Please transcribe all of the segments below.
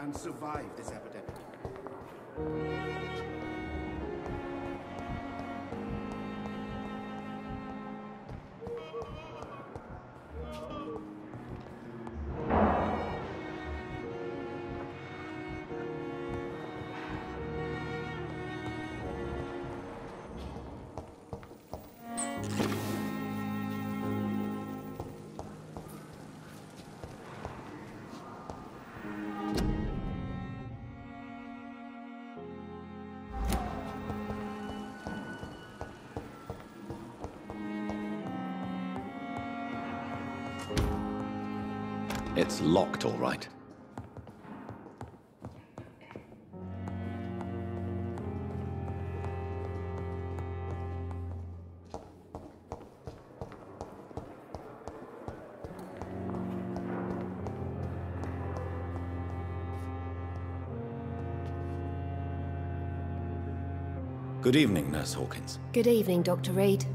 and survive this epidemic. It's locked, all right. Good evening, Nurse Hawkins. Good evening, Dr. Reed.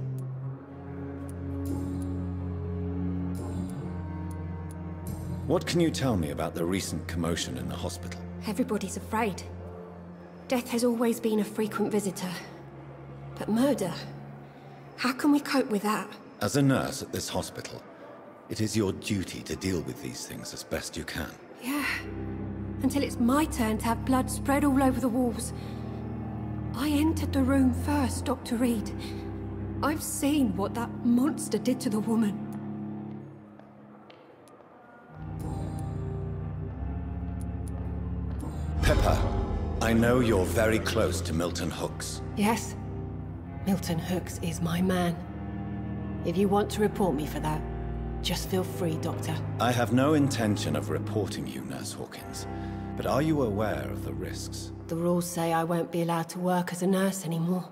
What can you tell me about the recent commotion in the hospital? Everybody's afraid. Death has always been a frequent visitor. But murder? How can we cope with that? As a nurse at this hospital, it is your duty to deal with these things as best you can. Yeah. Until it's my turn to have blood spread all over the walls. I entered the room first, Dr. Reed. I've seen what that monster did to the woman. Pepper, I know you're very close to Milton Hooks. Yes. Milton Hooks is my man. If you want to report me for that, just feel free, Doctor. I have no intention of reporting you, Nurse Hawkins. But are you aware of the risks? The rules say I won't be allowed to work as a nurse anymore.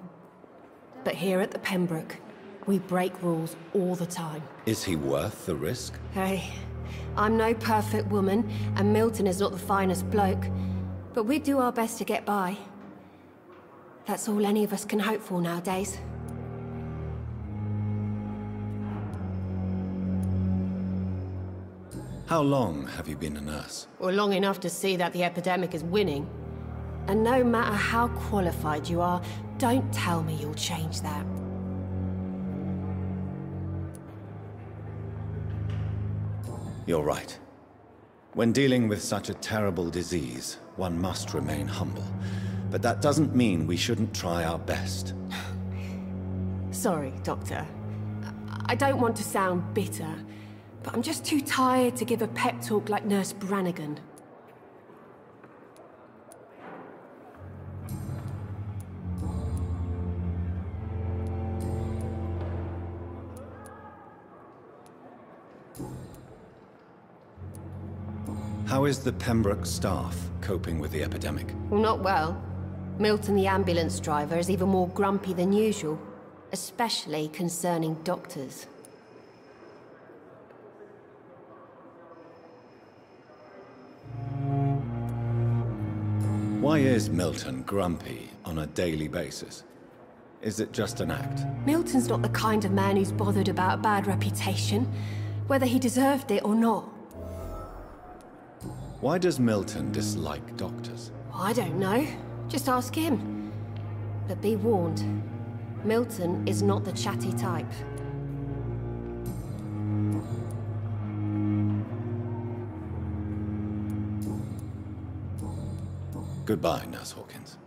But here at the Pembroke, we break rules all the time. Is he worth the risk? Hey, I'm no perfect woman, and Milton is not the finest bloke. But we do our best to get by. That's all any of us can hope for nowadays. How long have you been a nurse? Well, long enough to see that the epidemic is winning. And no matter how qualified you are, don't tell me you'll change that. You're right. When dealing with such a terrible disease, one must remain humble. But that doesn't mean we shouldn't try our best. Sorry, Doctor. I don't want to sound bitter, but I'm just too tired to give a pep talk like Nurse Brannigan. How is the Pembroke staff coping with the epidemic? Well, not well. Milton, the ambulance driver, is even more grumpy than usual, especially concerning doctors. Why is Milton grumpy on a daily basis? Is it just an act? Milton's not the kind of man who's bothered about a bad reputation, whether he deserved it or not. Why does Milton dislike doctors? I don't know. Just ask him. But be warned, Milton is not the chatty type. Goodbye, Nurse Hawkins.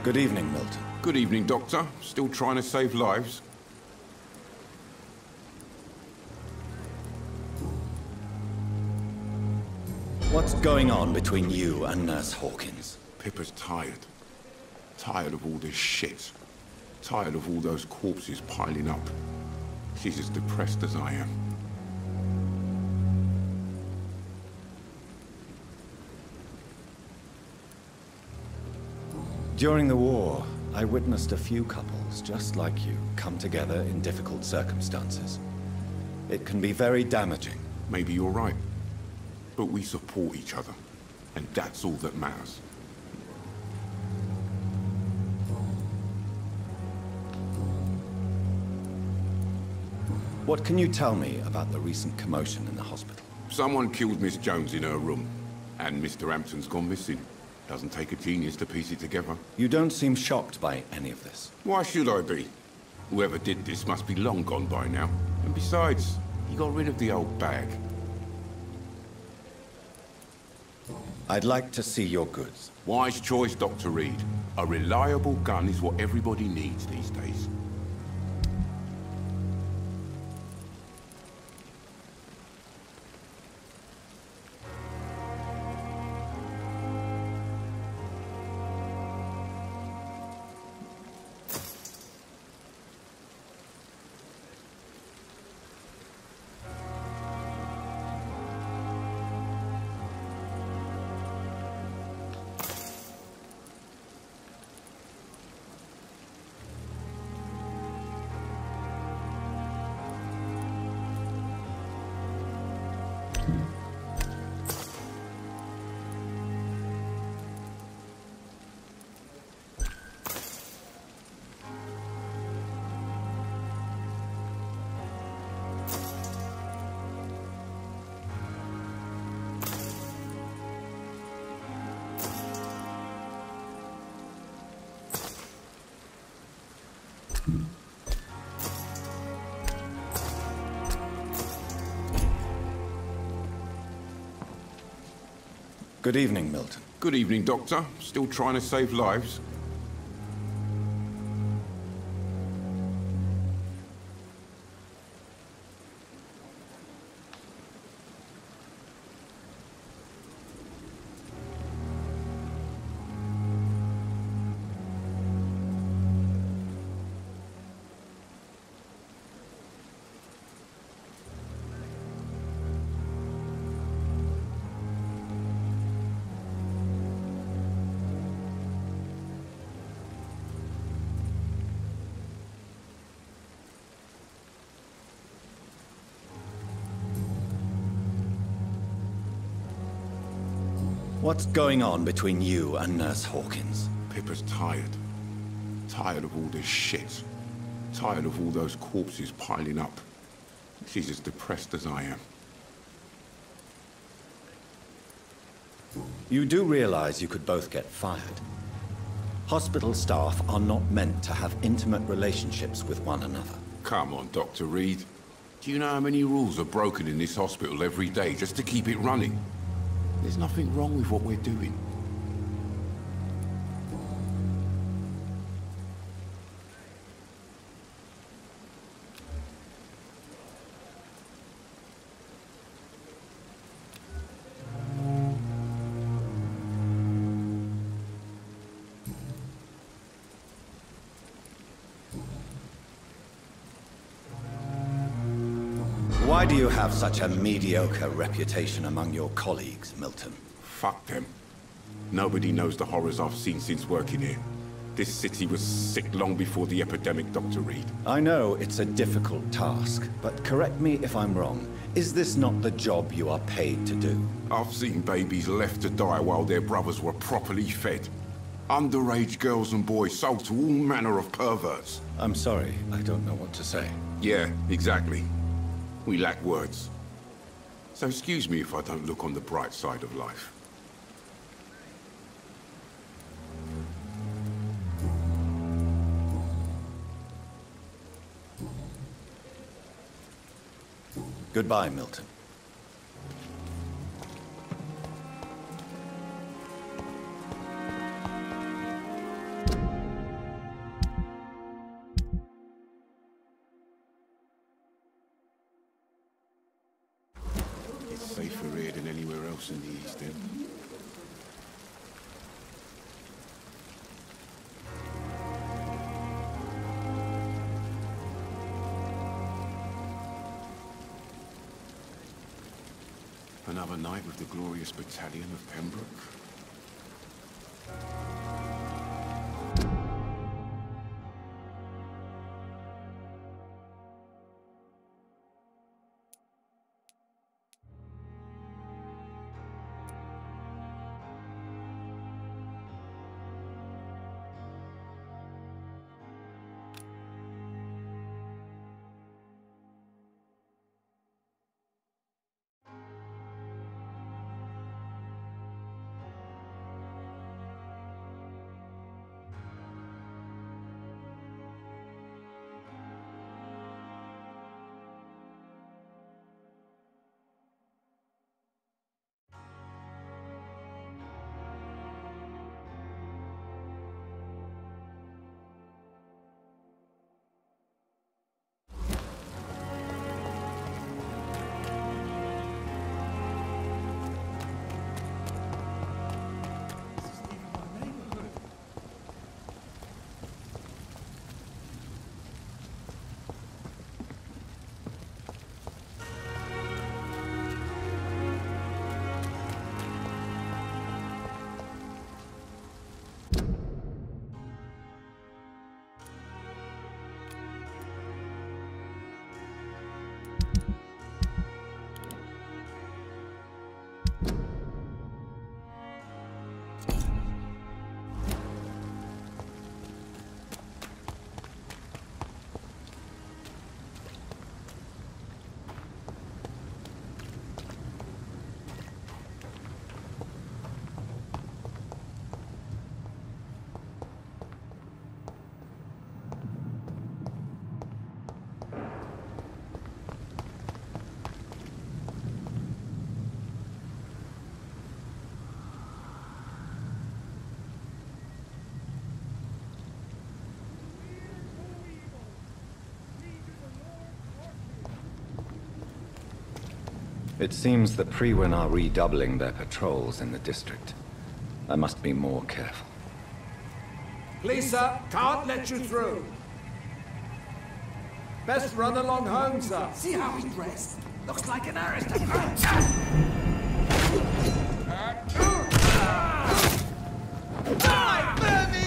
Good evening, Milton. Good evening, Doctor. Still trying to save lives? What's going on between you and Nurse Hawkins? Pippa's tired. Tired of all this shit. Tired of all those corpses piling up. She's as depressed as I am. During the war, I witnessed a few couples just like you come together in difficult circumstances. It can be very damaging. Maybe you're right. But we support each other. And that's all that matters. What can you tell me about the recent commotion in the hospital? Someone killed Miss Jones in her room, and Mr. Hampton's gone missing. Doesn't take a genius to piece it together. You don't seem shocked by any of this. Why should I be? Whoever did this must be long gone by now. And besides, he got rid of the old bag. I'd like to see your goods. Wise choice, Dr. Reed. A reliable gun is what everybody needs these days. Good evening, Milton. Good evening, Doctor. Still trying to save lives? What's going on between you and Nurse Hawkins? Pippa's tired. Tired of all this shit. Tired of all those corpses piling up. She's as depressed as I am. You do realize you could both get fired. Hospital staff are not meant to have intimate relationships with one another. Come on, Dr. Reed. Do you know how many rules are broken in this hospital every day just to keep it running? There's nothing wrong with what we're doing. Why do you have such a mediocre reputation among your colleagues, Milton? Fuck them. Nobody knows the horrors I've seen since working here. This city was sick long before the epidemic, Dr. Reed. I know it's a difficult task, but correct me if I'm wrong. Is this not the job you are paid to do? I've seen babies left to die while their brothers were properly fed. Underage girls and boys sold to all manner of perverts. I'm sorry, I don't know what to say. Yeah, exactly. We lack words. So excuse me if I don't look on the bright side of life. Goodbye, Milton. It's safer here than anywhere else in the East End. Another night with the glorious battalion of Pembroke. It seems the Priwen are redoubling their patrols in the district. I must be more careful. Please, sir, can't let you through. Best run along home, sir. See how he's dressed? Looks like an aristocrat. Die, baby!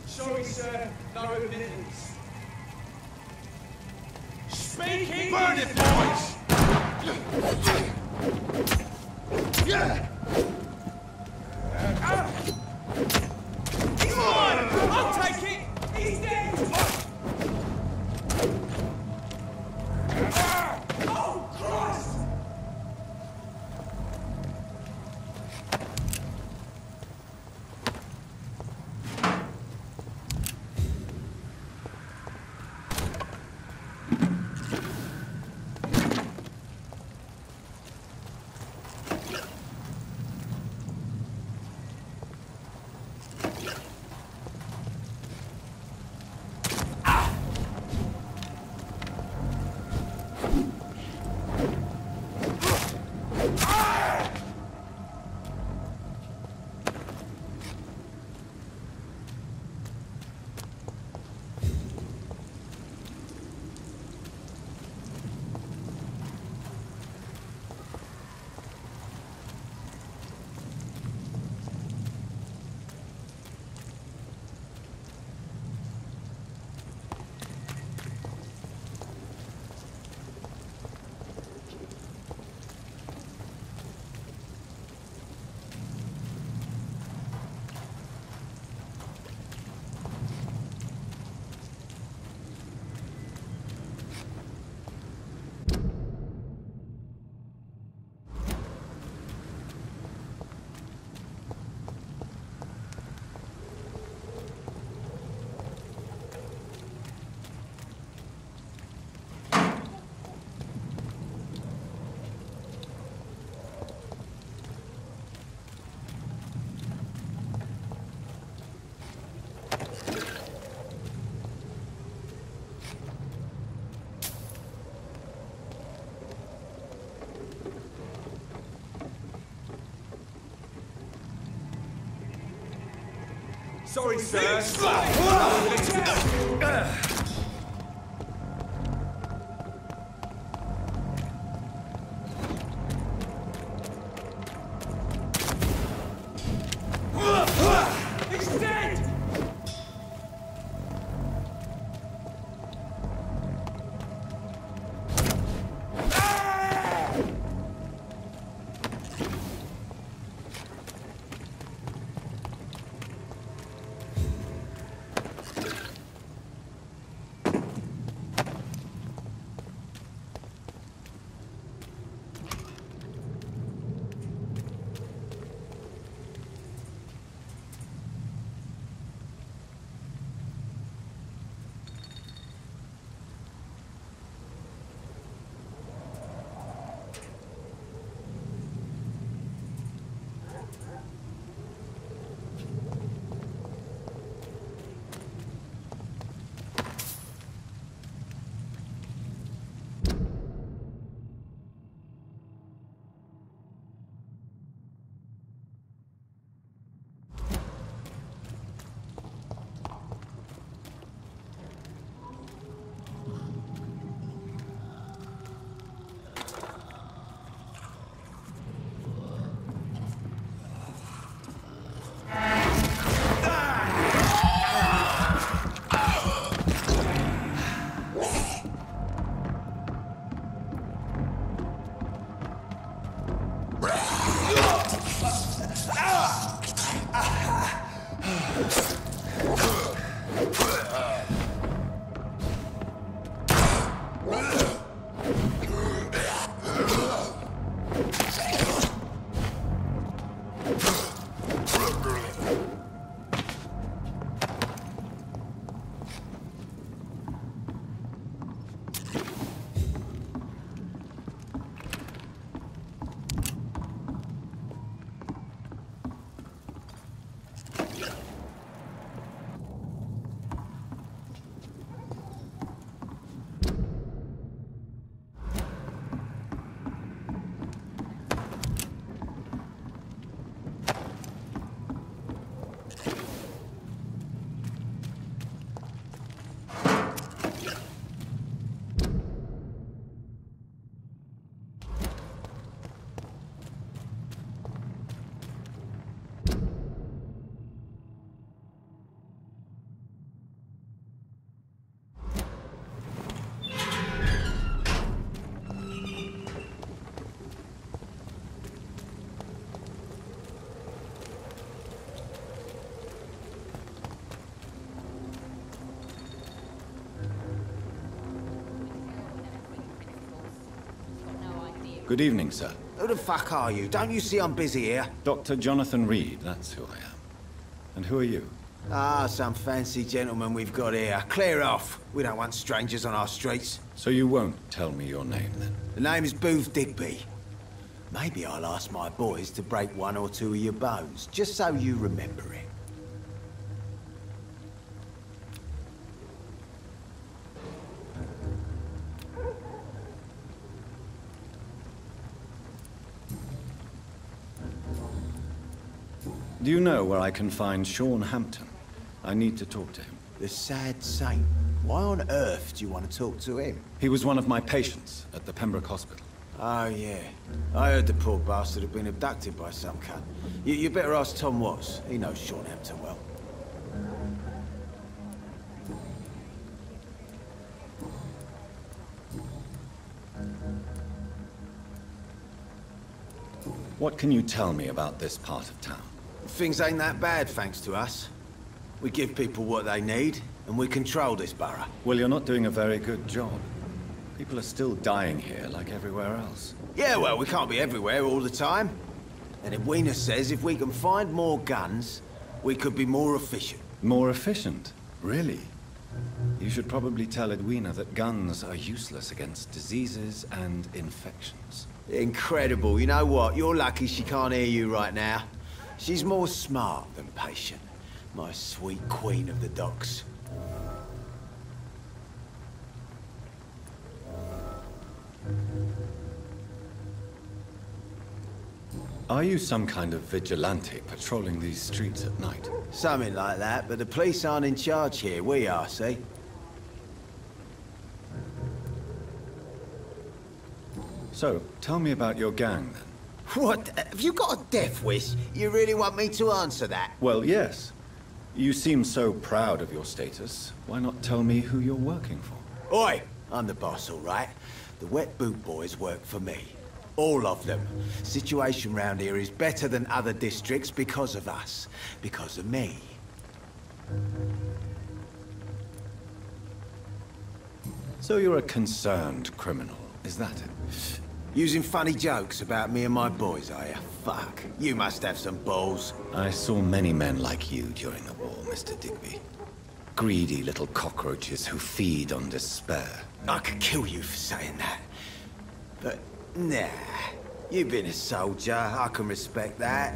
Sorry, sir. No admittance. Speaking... Burn it, boys! Come on! I'll take it! He's dead! Oh, Christ! Sorry, sir. Good evening, sir. Who the fuck are you? Don't you see I'm busy here? Dr. Jonathan Reed, that's who I am. And who are you? Ah, some fancy gentleman we've got here. Clear off. We don't want strangers on our streets. So you won't tell me your name, then? The name is Booth Digby. Maybe I'll ask my boys to break one or two of your bones, just so you remember it. Do you know where I can find Sean Hampton? I need to talk to him. The sad saint. Why on earth do you want to talk to him? He was one of my patients at the Pembroke Hospital. Oh, yeah. I heard the poor bastard had been abducted by some cunt. You better ask Tom Watts. He knows Sean Hampton well. What can you tell me about this part of town? Things ain't that bad, thanks to us. We give people what they need, and we control this borough. Well, you're not doing a very good job. People are still dying here, like everywhere else. Yeah, well, we can't be everywhere all the time. And Edwina says if we can find more guns, we could be more efficient. More efficient? Really? You should probably tell Edwina that guns are useless against diseases and infections. Incredible. You know what? You're lucky she can't hear you right now. She's more smart than patient. My sweet queen of the docks. Are you some kind of vigilante patrolling these streets at night? Something like that, but the police aren't in charge here. We are, see? So, tell me about your gang, then. What? Have you got a death wish? You really want me to answer that? Well, yes. You seem so proud of your status. Why not tell me who you're working for? Oi! I'm the boss, all right? The Wet Boot Boys work for me. All of them. Situation round here is better than other districts because of us. Because of me. So you're a concerned criminal, is that it? Using funny jokes about me and my boys, are you? Fuck. You must have some balls. I saw many men like you during the war, Mr. Digby. Greedy little cockroaches who feed on despair. I could kill you for saying that. But, nah. You've been a soldier. I can respect that.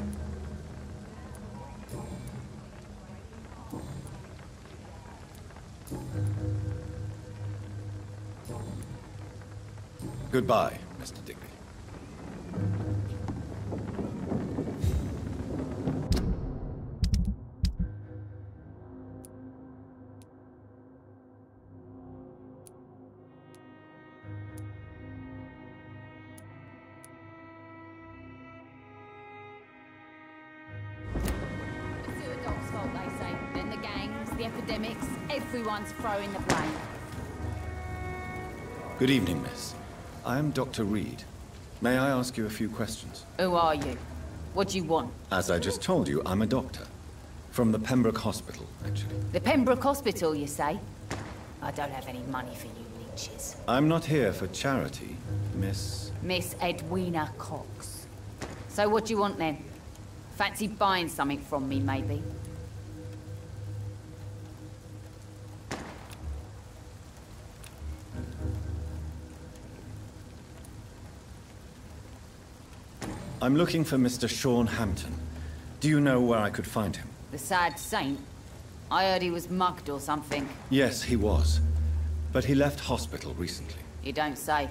Goodbye, Mr. Digby. Epidemics, everyone's throwing the blame. Good evening, miss. I am Dr. Reed. May I ask you a few questions? Who are you? What do you want? As I just told you, I'm a doctor. From the Pembroke Hospital, actually. The Pembroke Hospital, you say? I don't have any money for you leeches. I'm not here for charity, Miss... Miss Edwina Cox. So what do you want then? Fancy buying something from me, maybe? I'm looking for Mr. Sean Hampton. Do you know where I could find him? The sad saint? I heard he was mugged or something. Yes, he was. But he left hospital recently. You don't say.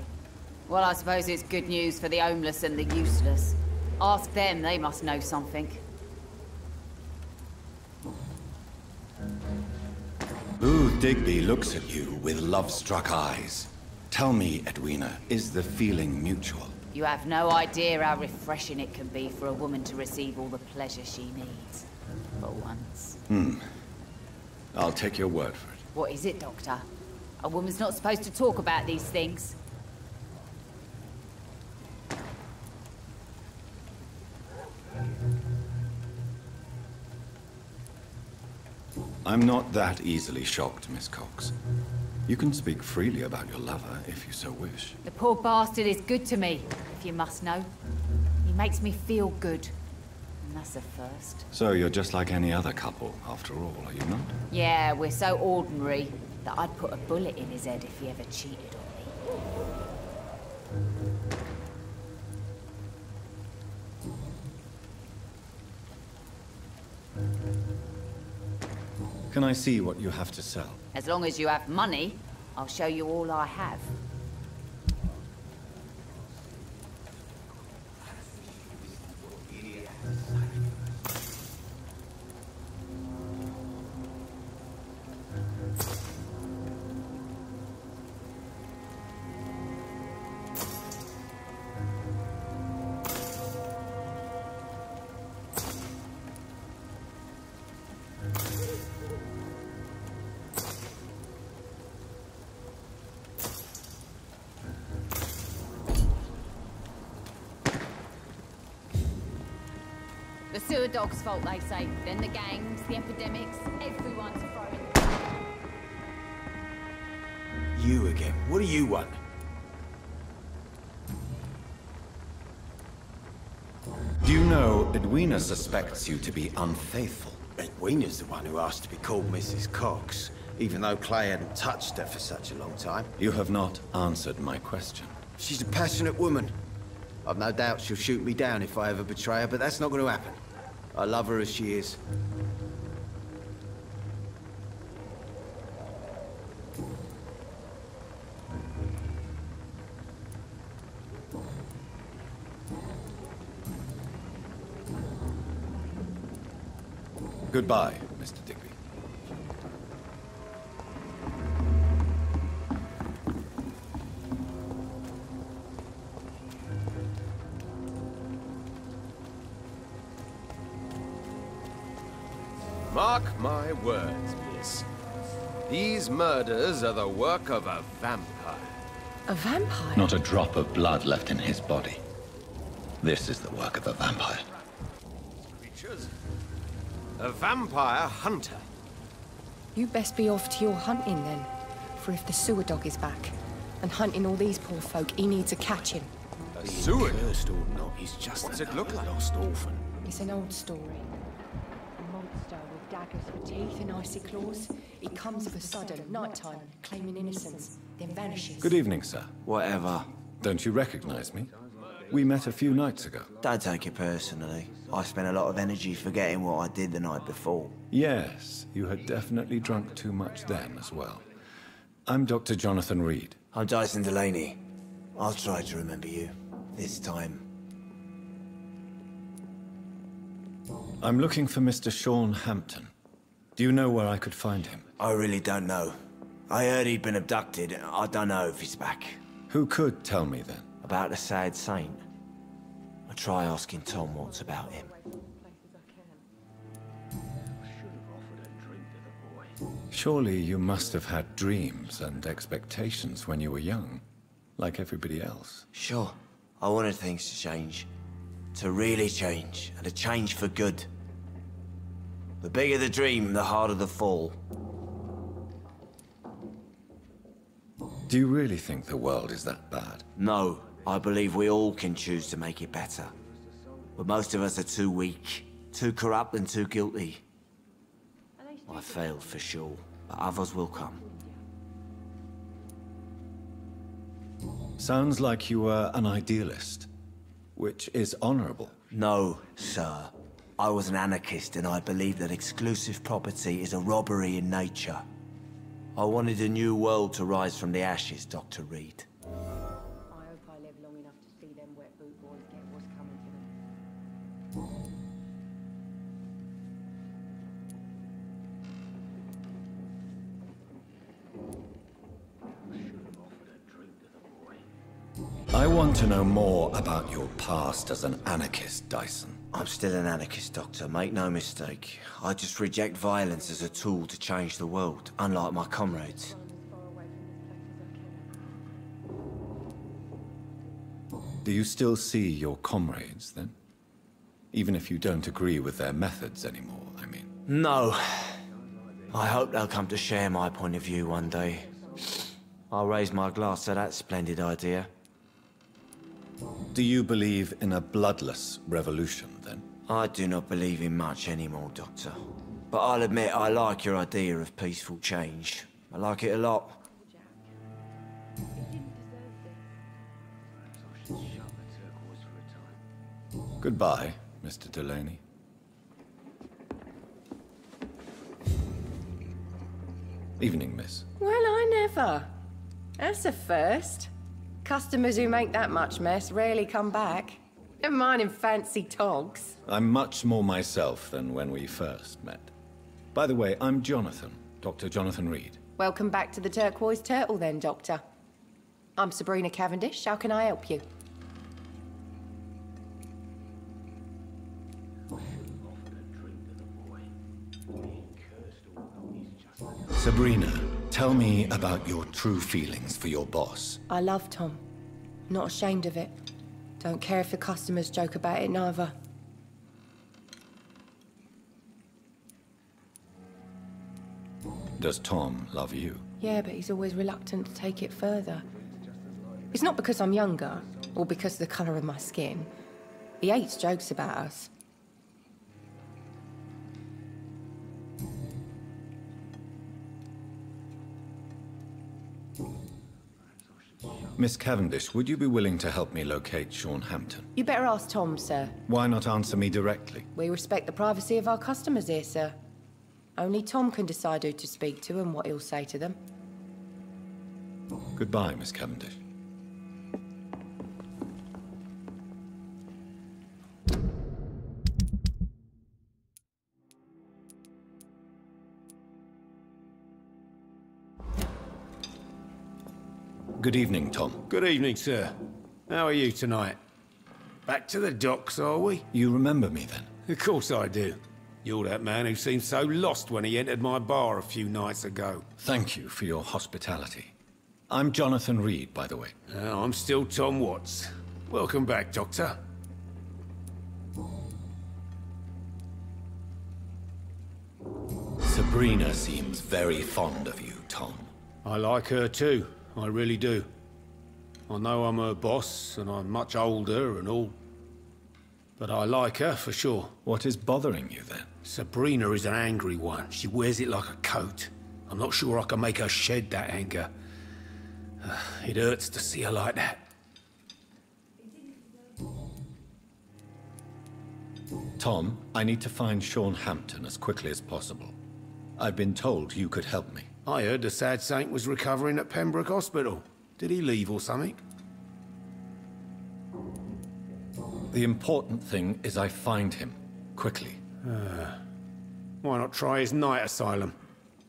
Well, I suppose it's good news for the homeless and the useless. Ask them, they must know something. Booth Digby looks at you with love-struck eyes. Tell me, Edwina, is the feeling mutual? You have no idea how refreshing it can be for a woman to receive all the pleasure she needs. For once. I'll take your word for it. What is it, Doctor? A woman's not supposed to talk about these things. I'm not that easily shocked, Miss Cox. You can speak freely about your lover, if you so wish. The poor bastard is good to me, if you must know. He makes me feel good. And that's a first. So you're just like any other couple, after all, are you not? Yeah, we're so ordinary that I'd put a bullet in his head if he ever cheated on me. Can I see what you have to sell? As long as you have money, I'll show you all I have. The sewer dog's fault, they say. Then the gangs, the epidemics, everyone's throwing... You again. What do you want? Do you know Edwina suspects you to be unfaithful? Edwina's the one who asked to be called Mrs. Cox, even though Clay hadn't touched her for such a long time. You have not answered my question. She's a passionate woman. I've no doubt she'll shoot me down if I ever betray her, but that's not going to happen. I love her as she is. Goodbye, Mr. Digby. Mark my words, miss. These murders are the work of a vampire. A vampire? Not a drop of blood left in his body. This is the work of a vampire. Creatures. A vampire hunter. You best be off to your hunting then. For if the sewer dog is back, and hunting all these poor folk, he needs a catching. A sewer dog? Cursed or not, he's just What's it look like? lost orphan. It's an old story. A monster with daggers for teeth and icy claws. He comes of a sudden, nighttime, claiming innocence, then vanishes. Good evening, sir. Whatever. Don't you recognize me? We met a few nights ago. Don't take it personally. I spent a lot of energy forgetting what I did the night before. Yes, you had definitely drunk too much then as well. I'm Dr. Jonathan Reed. I'm Dyson Delaney. I'll try to remember you. This time. I'm looking for Mr. Sean Hampton. Do you know where I could find him? I really don't know. I heard he'd been abducted. I don't know if he's back. Who could tell me then? About the sad saint. I'll try asking Tom what's about him. Surely you must have had dreams and expectations when you were young, like everybody else. Sure. I wanted things to change. To really change, and to change for good. The bigger the dream, the harder the fall. Do you really think the world is that bad? No, I believe we all can choose to make it better. But most of us are too weak, too corrupt and too guilty. I failed for sure, but others will come. Sounds like you were an idealist, which is honorable. No, sir. I was an anarchist and I believe that exclusive property is a robbery in nature. I wanted a new world to rise from the ashes, Dr. Reed. I hope I live long enough to see them wet boot boys get what's coming to them. I want to know more about your past as an anarchist, Dyson. I'm still an anarchist, Doctor, make no mistake. I just reject violence as a tool to change the world, unlike my comrades. Do you still see your comrades, then? Even if you don't agree with their methods anymore, I mean. No. I hope they'll come to share my point of view one day. I'll raise my glass to that splendid idea. Do you believe in a bloodless revolution, then? I do not believe in much anymore, Doctor. But I'll admit I like your idea of peaceful change. I like it a lot. Goodbye, Mr. Delaney. Evening, miss. Well, I never. That's a first. Customers who make that much mess rarely come back. Never mind in fancy togs. I'm much more myself than when we first met. By the way, I'm Jonathan, Dr. Jonathan Reed. Welcome back to the Turquoise Turtle then, Doctor. I'm Sabrina Cavendish. How can I help you? Sabrina, tell me about your true feelings for your boss. I love Tom. Not ashamed of it. Don't care if the customers joke about it neither. Does Tom love you? Yeah, but he's always reluctant to take it further. It's not because I'm younger, or because of the colour of my skin. He hates jokes about us. Miss Cavendish, would you be willing to help me locate Sean Hampton? You better ask Tom, sir. Why not answer me directly? We respect the privacy of our customers here, sir. Only Tom can decide who to speak to and what he'll say to them. Goodbye, Miss Cavendish. Good evening, Tom. Good evening, sir. How are you tonight? Back to the docks, are we? You remember me, then? Of course I do. You're that man who seemed so lost when he entered my bar a few nights ago. Thank you for your hospitality. I'm Jonathan Reed, by the way. I'm still Tom Watts. Welcome back, Doctor. Sabrina seems very fond of you, Tom. I like her too. I really do. I know I'm her boss, and I'm much older and all. But I like her, for sure. What is bothering you, then? Sabrina is an angry one. She wears it like a coat. I'm not sure I can make her shed that anger. It hurts to see her like that. Tom, I need to find Sean Hampton as quickly as possible. I've been told you could help me. I heard the sad saint was recovering at Pembroke Hospital. Did he leave or something? The important thing is I find him, quickly. Why not try his night asylum?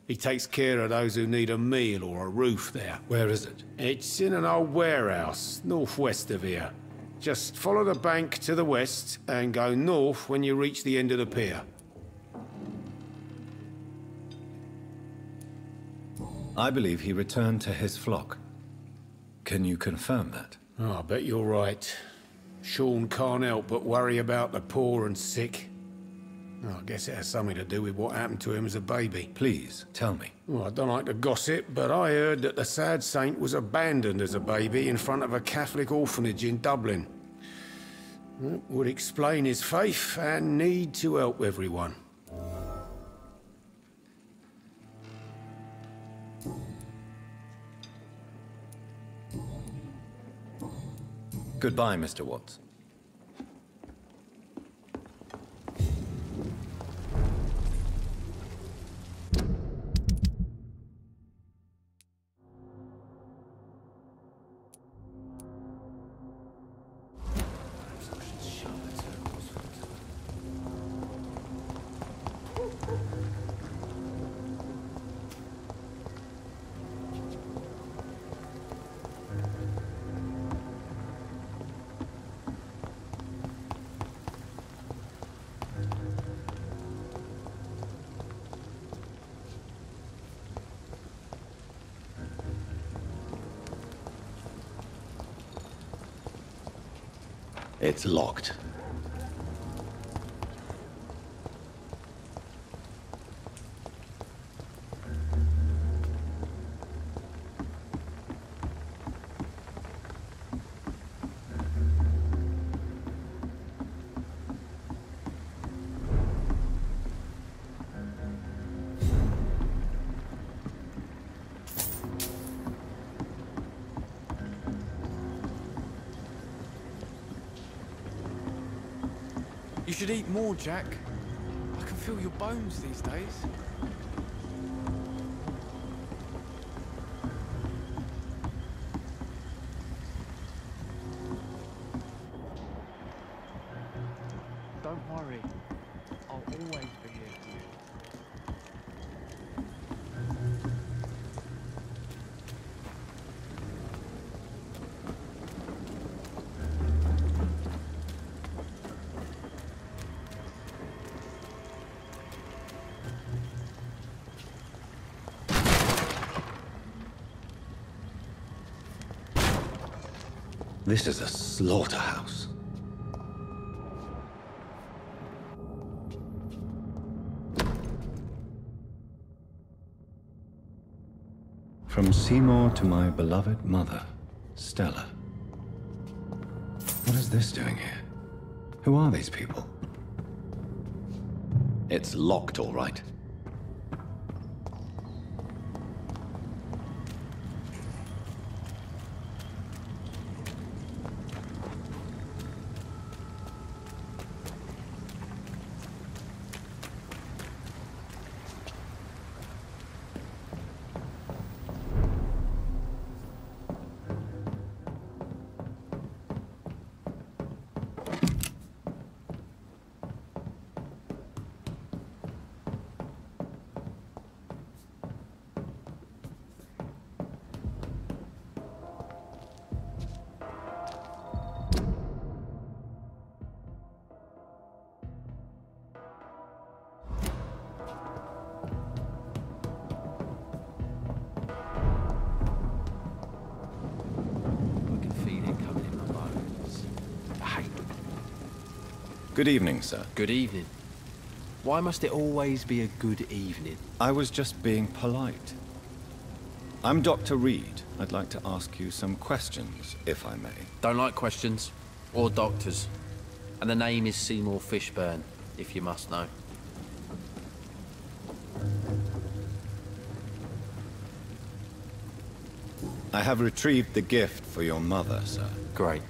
He takes care of those who need a meal or a roof there. Where is it? It's in an old warehouse, northwest of here. Just follow the bank to the west and go north when you reach the end of the pier. I believe he returned to his flock. Can you confirm that? Oh, I bet you're right. Sean can't help but worry about the poor and sick. Oh, I guess it has something to do with what happened to him as a baby. Please, tell me. Well, I don't like to gossip, but I heard that the sad saint was abandoned as a baby in front of a Catholic orphanage in Dublin. That would explain his faith and need to help everyone. Goodbye, Mr. Watts. It's locked. You should eat more, Jack. I can feel your bones these days. Don't worry. I'll always be here for you. This is a slaughterhouse. From Seymour to my beloved mother, Stella. What is this doing here? Who are these people? It's locked, all right. Good evening, sir. Good evening. Why must it always be a good evening? I was just being polite. I'm Dr. Reed. I'd like to ask you some questions, if I may. Don't like questions. Or doctors. And the name is Seymour Fishburne, if you must know. I have retrieved the gift for your mother, sir. Great.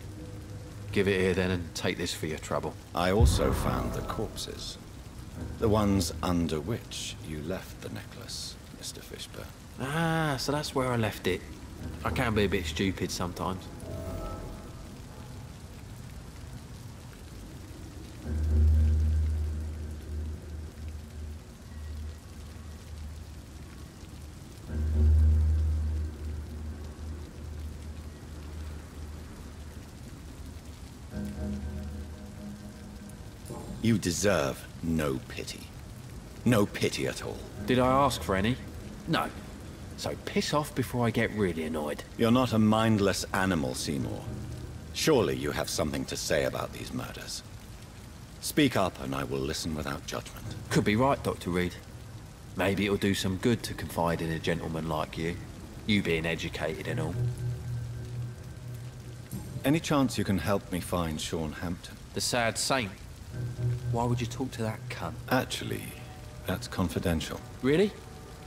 Give it here then and take this for your trouble. I also found the corpses. The ones under which you left the necklace, Mr. Fishburne. Ah, so that's where I left it. I can be a bit stupid sometimes. You deserve no pity. No pity at all. Did I ask for any? No. So piss off before I get really annoyed. You're not a mindless animal, Seymour. Surely you have something to say about these murders. Speak up and I will listen without judgment. Could be right, Dr. Reed. Maybe it'll do some good to confide in a gentleman like you. You being educated and all. Any chance you can help me find Sean Hampton? The sad saint. Why would you talk to that cunt? Actually, that's confidential. Really?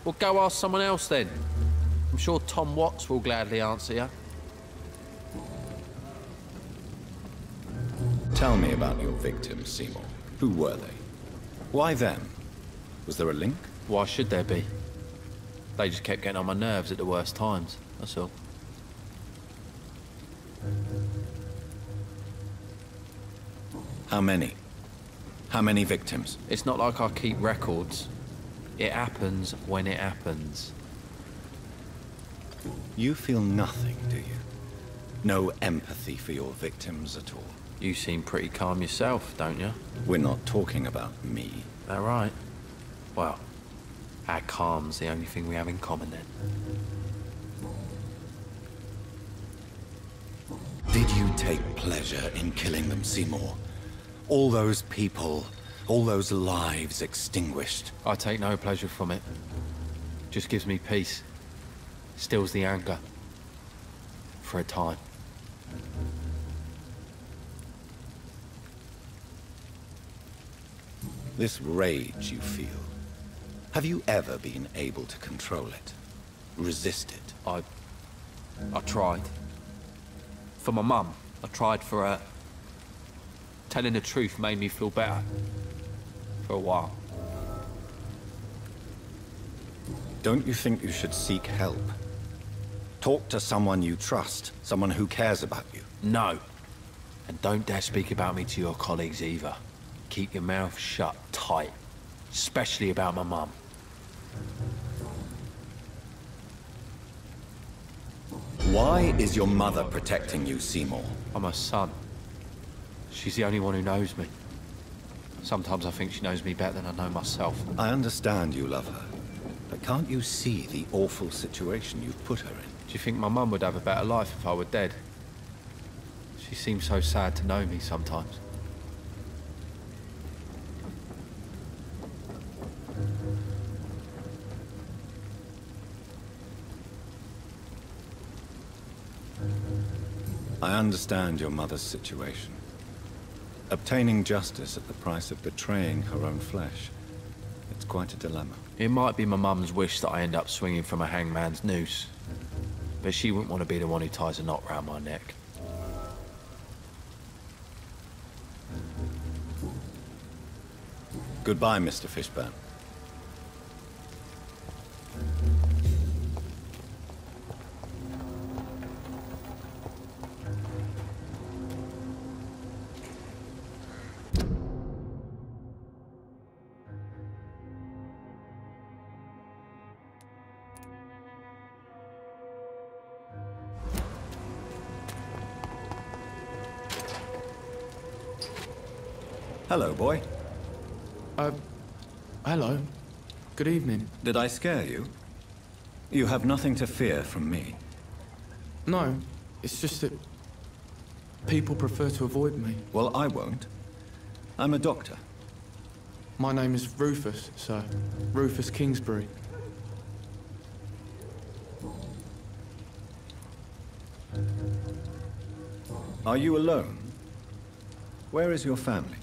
Well, go ask someone else then. I'm sure Tom Watts will gladly answer you. Tell me about your victims, Seymour. Who were they? Why them? Was there a link? Why should there be? They just kept getting on my nerves at the worst times, that's all. How many? How many victims? It's not like I keep records. It happens when it happens. You feel nothing, do you? No empathy for your victims at all? You seem pretty calm yourself, don't you? We're not talking about me. All right. Well, our calm's the only thing we have in common then. Did you take pleasure in killing them, Seymour? All those people, all those lives extinguished. I take no pleasure from it. Just gives me peace. Stills the anger. For a time. This rage you feel, have you ever been able to control it? Resist it? I tried. For my mum, I tried for her. Telling the truth made me feel better. For a while. Don't you think you should seek help? Talk to someone you trust, someone who cares about you. No. And don't dare speak about me to your colleagues either. Keep your mouth shut tight. Especially about my mum. Why is your mother protecting you, Seymour? I'm her son. She's the only one who knows me. Sometimes I think she knows me better than I know myself. I understand you love her, but can't you see the awful situation you've put her in? Do you think my mum would have a better life if I were dead? She seems so sad to know me sometimes. I understand your mother's situation. Obtaining justice at the price of betraying her own flesh. It's quite a dilemma. It might be my mum's wish that I end up swinging from a hangman's noose. But she wouldn't want to be the one who ties a knot round my neck. Goodbye, Mr. Fishburne. Hello, boy. Hello. Good evening. Did I scare you? You have nothing to fear from me. No, it's just that people prefer to avoid me. Well, I won't. I'm a doctor. My name is Rufus, sir. Rufus Kingsbury. Are you alone? Where is your family?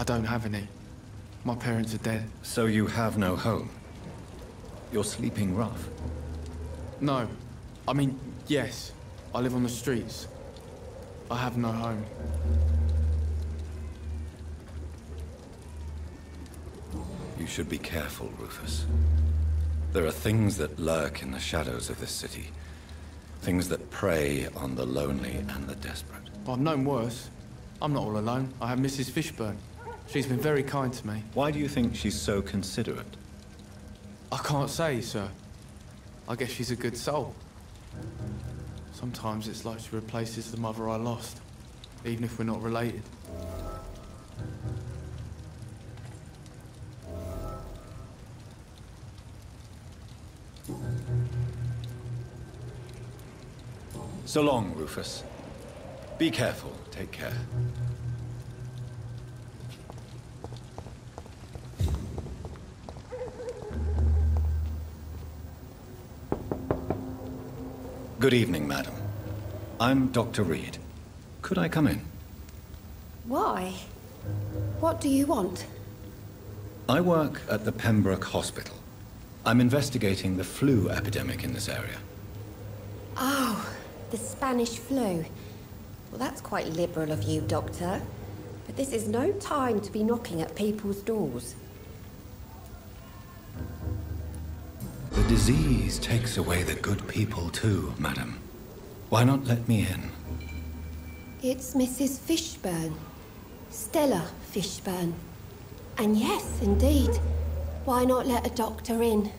I don't have any. My parents are dead. So you have no home? You're sleeping rough? No. I mean, yes. I live on the streets. I have no home. You should be careful, Rufus. There are things that lurk in the shadows of this city. Things that prey on the lonely and the desperate. But I've known worse. I'm not all alone. I have Mrs. Fishburne. She's been very kind to me. Why do you think she's so considerate? I can't say, sir. I guess she's a good soul. Sometimes it's like she replaces the mother I lost, even if we're not related. So long, Rufus. Be careful. Take care. Good evening, madam. I'm Dr. Reed. Could I come in? Why? What do you want? I work at the Pembroke Hospital. I'm investigating the flu epidemic in this area. Oh, the Spanish flu. Well, that's quite liberal of you, Doctor. But this is no time to be knocking at people's doors. The disease takes away the good people too, madam. Why not let me in? It's Mrs. Fishburne. Stella Fishburne. And yes, indeed. Why not let a doctor in?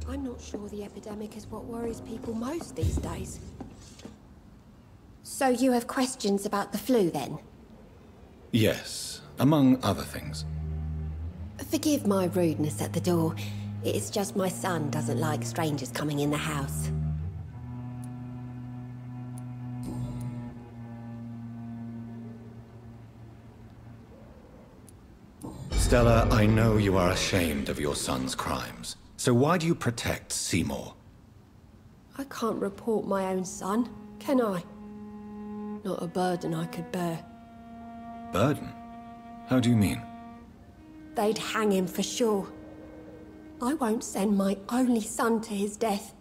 I'm not sure the epidemic is what worries people most these days. So you have questions about the flu, then? Yes, among other things. Forgive my rudeness at the door. It's just my son doesn't like strangers coming in the house. Stella, I know you are ashamed of your son's crimes. So why do you protect Seymour? I can't report my own son, can I? Not a burden I could bear. Burden? How do you mean? They'd hang him for sure. I won't send my only son to his death.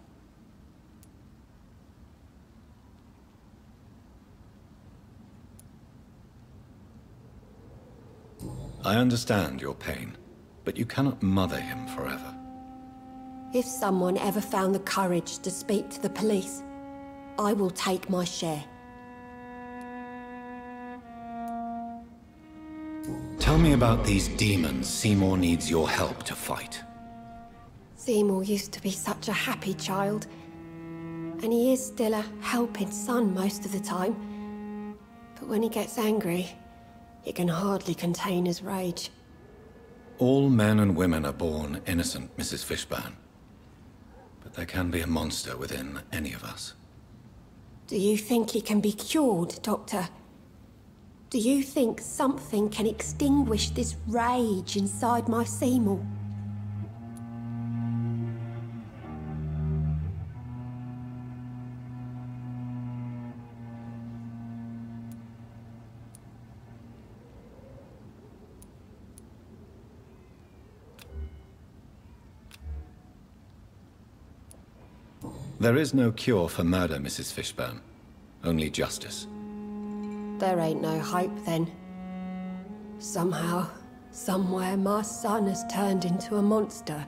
I understand your pain, but you cannot mother him forever. If someone ever found the courage to speak to the police, I will take my share. Tell me about these demons Seymour needs your help to fight. Seymour used to be such a happy child, and he is still a helping son most of the time. But when he gets angry, he can hardly contain his rage. All men and women are born innocent, Mrs. Fishburne. But there can be a monster within any of us. Do you think he can be cured, Doctor? Do you think something can extinguish this rage inside my Seymour? There is no cure for murder, Mrs. Fishburne. Only justice. There ain't no hope then. Somehow, somewhere, my son has turned into a monster,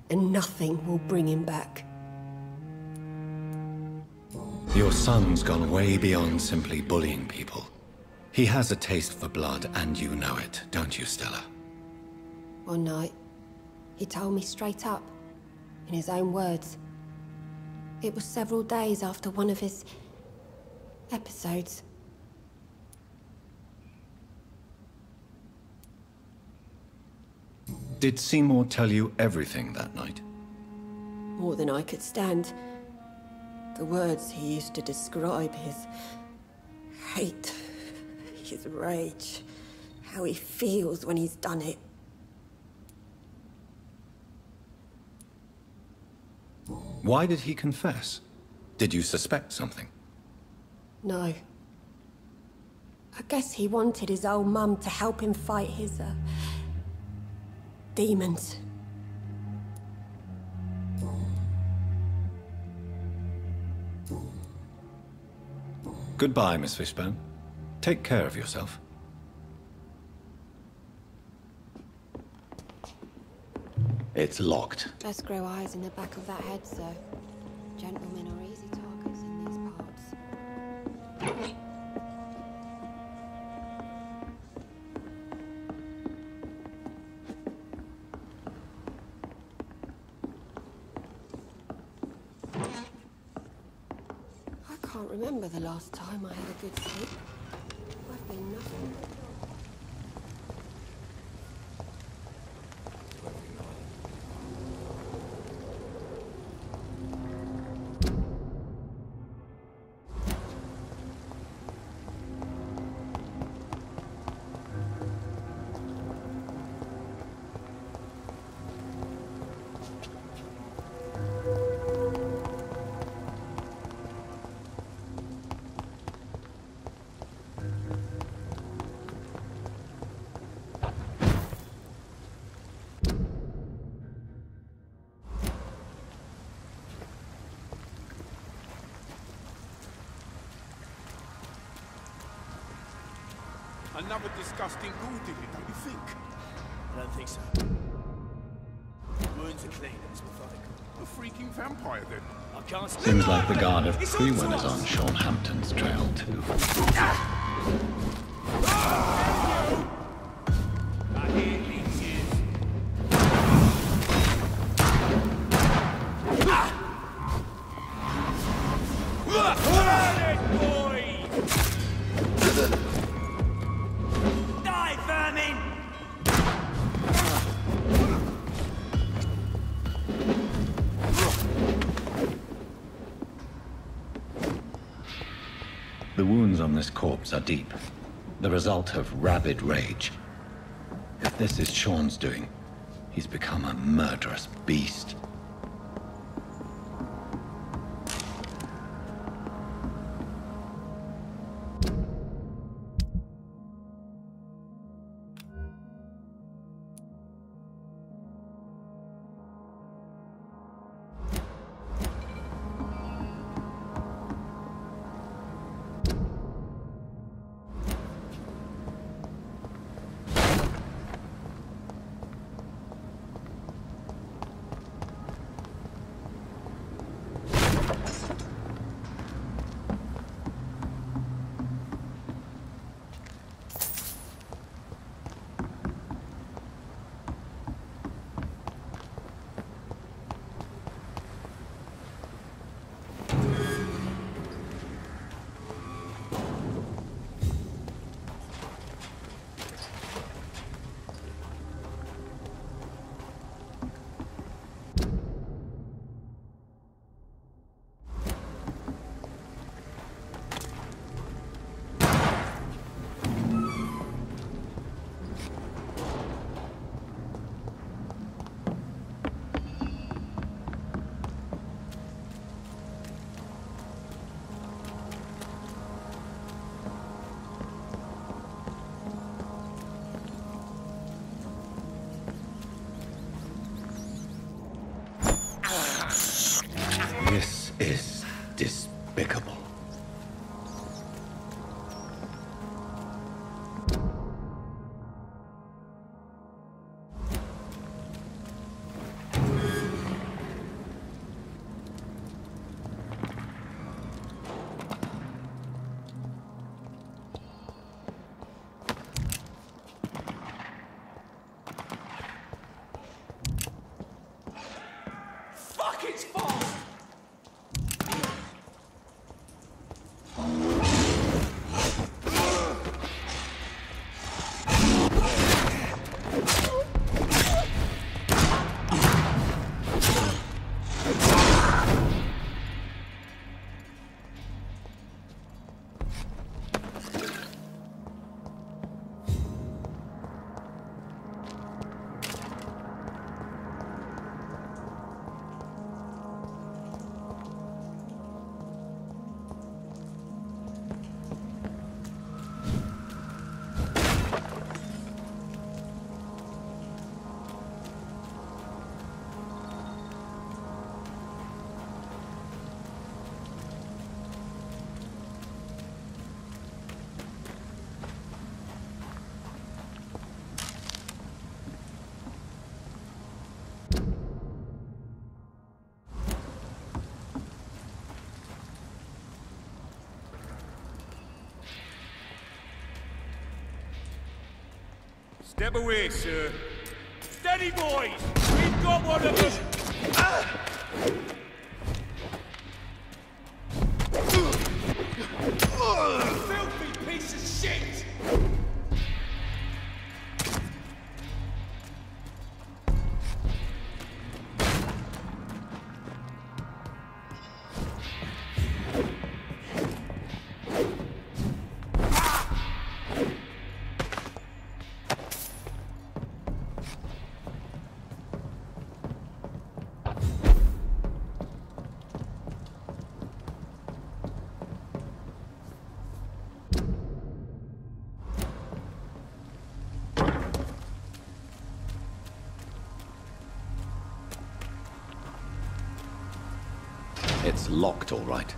and nothing will bring him back. Your son's gone way beyond simply bullying people. He has a taste for blood, and you know it, don't you, Stella? One night, he told me straight up, in his own words. It was several days after one of his episodes. Did Seymour tell you everything that night? More than I could stand. The words he used to describe his hate, his rage, how he feels when he's done it. Why did he confess? Did you suspect something? No. I guess he wanted his old mum to help him fight his, demons. Goodbye, Miss Fishburne. Take care of yourself. It's locked. Best grow eyes in the back of that head, sir. Gentlemen are easy targets in these parts. I can't remember the last time I had a good sleep. I've been nothing. Another disgusting ghoul did it, don't you think? I don't think so. Wounds are clean, it's methodical. A freaking vampire, then. I can't sleep. Seems like the guard of Freeman is on Sean Hampton's trail, too. I hear leeches. Burn it, boy! Die, vermin! The wounds on this corpse are deep, the result of rabid rage. If this is Sean's doing, he's become a murderous beast. is despicable. Fuck, it's far! Step away, sir. Steady, boys! We've got one of them! Filthy piece of shit! It's locked, all right.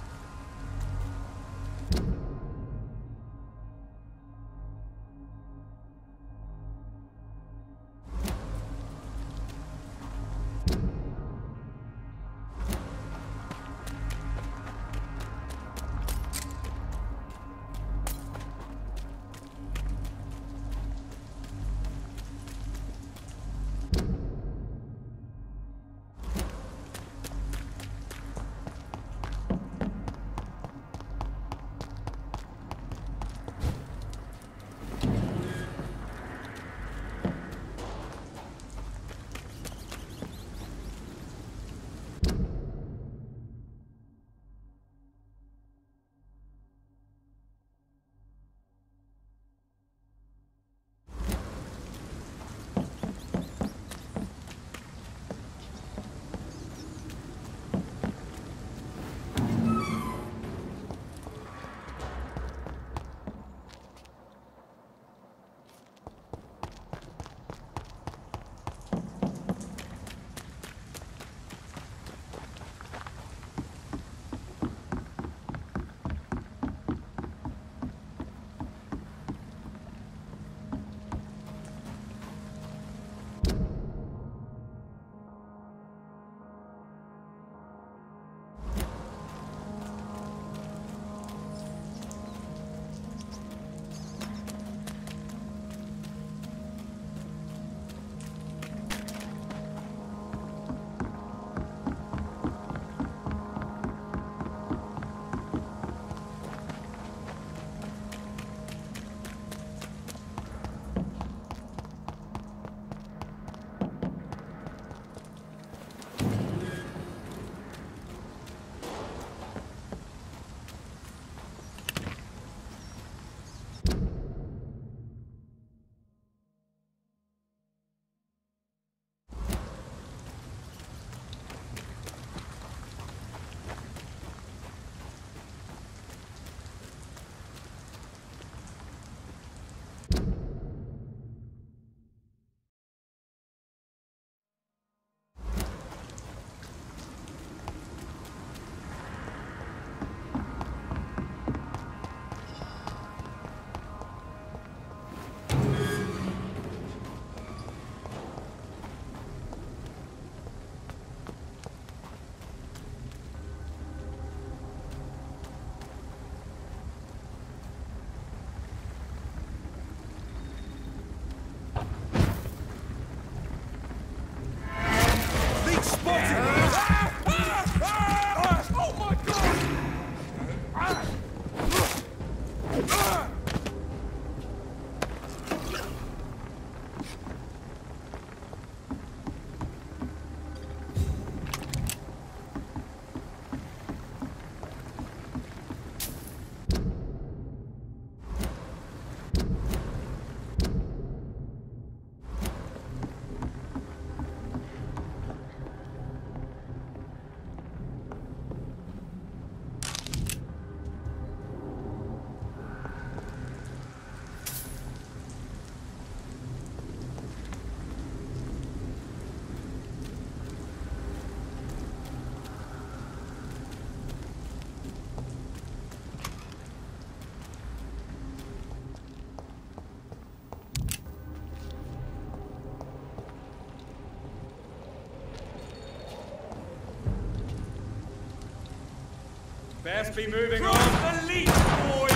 Best be moving on. The lead, boys!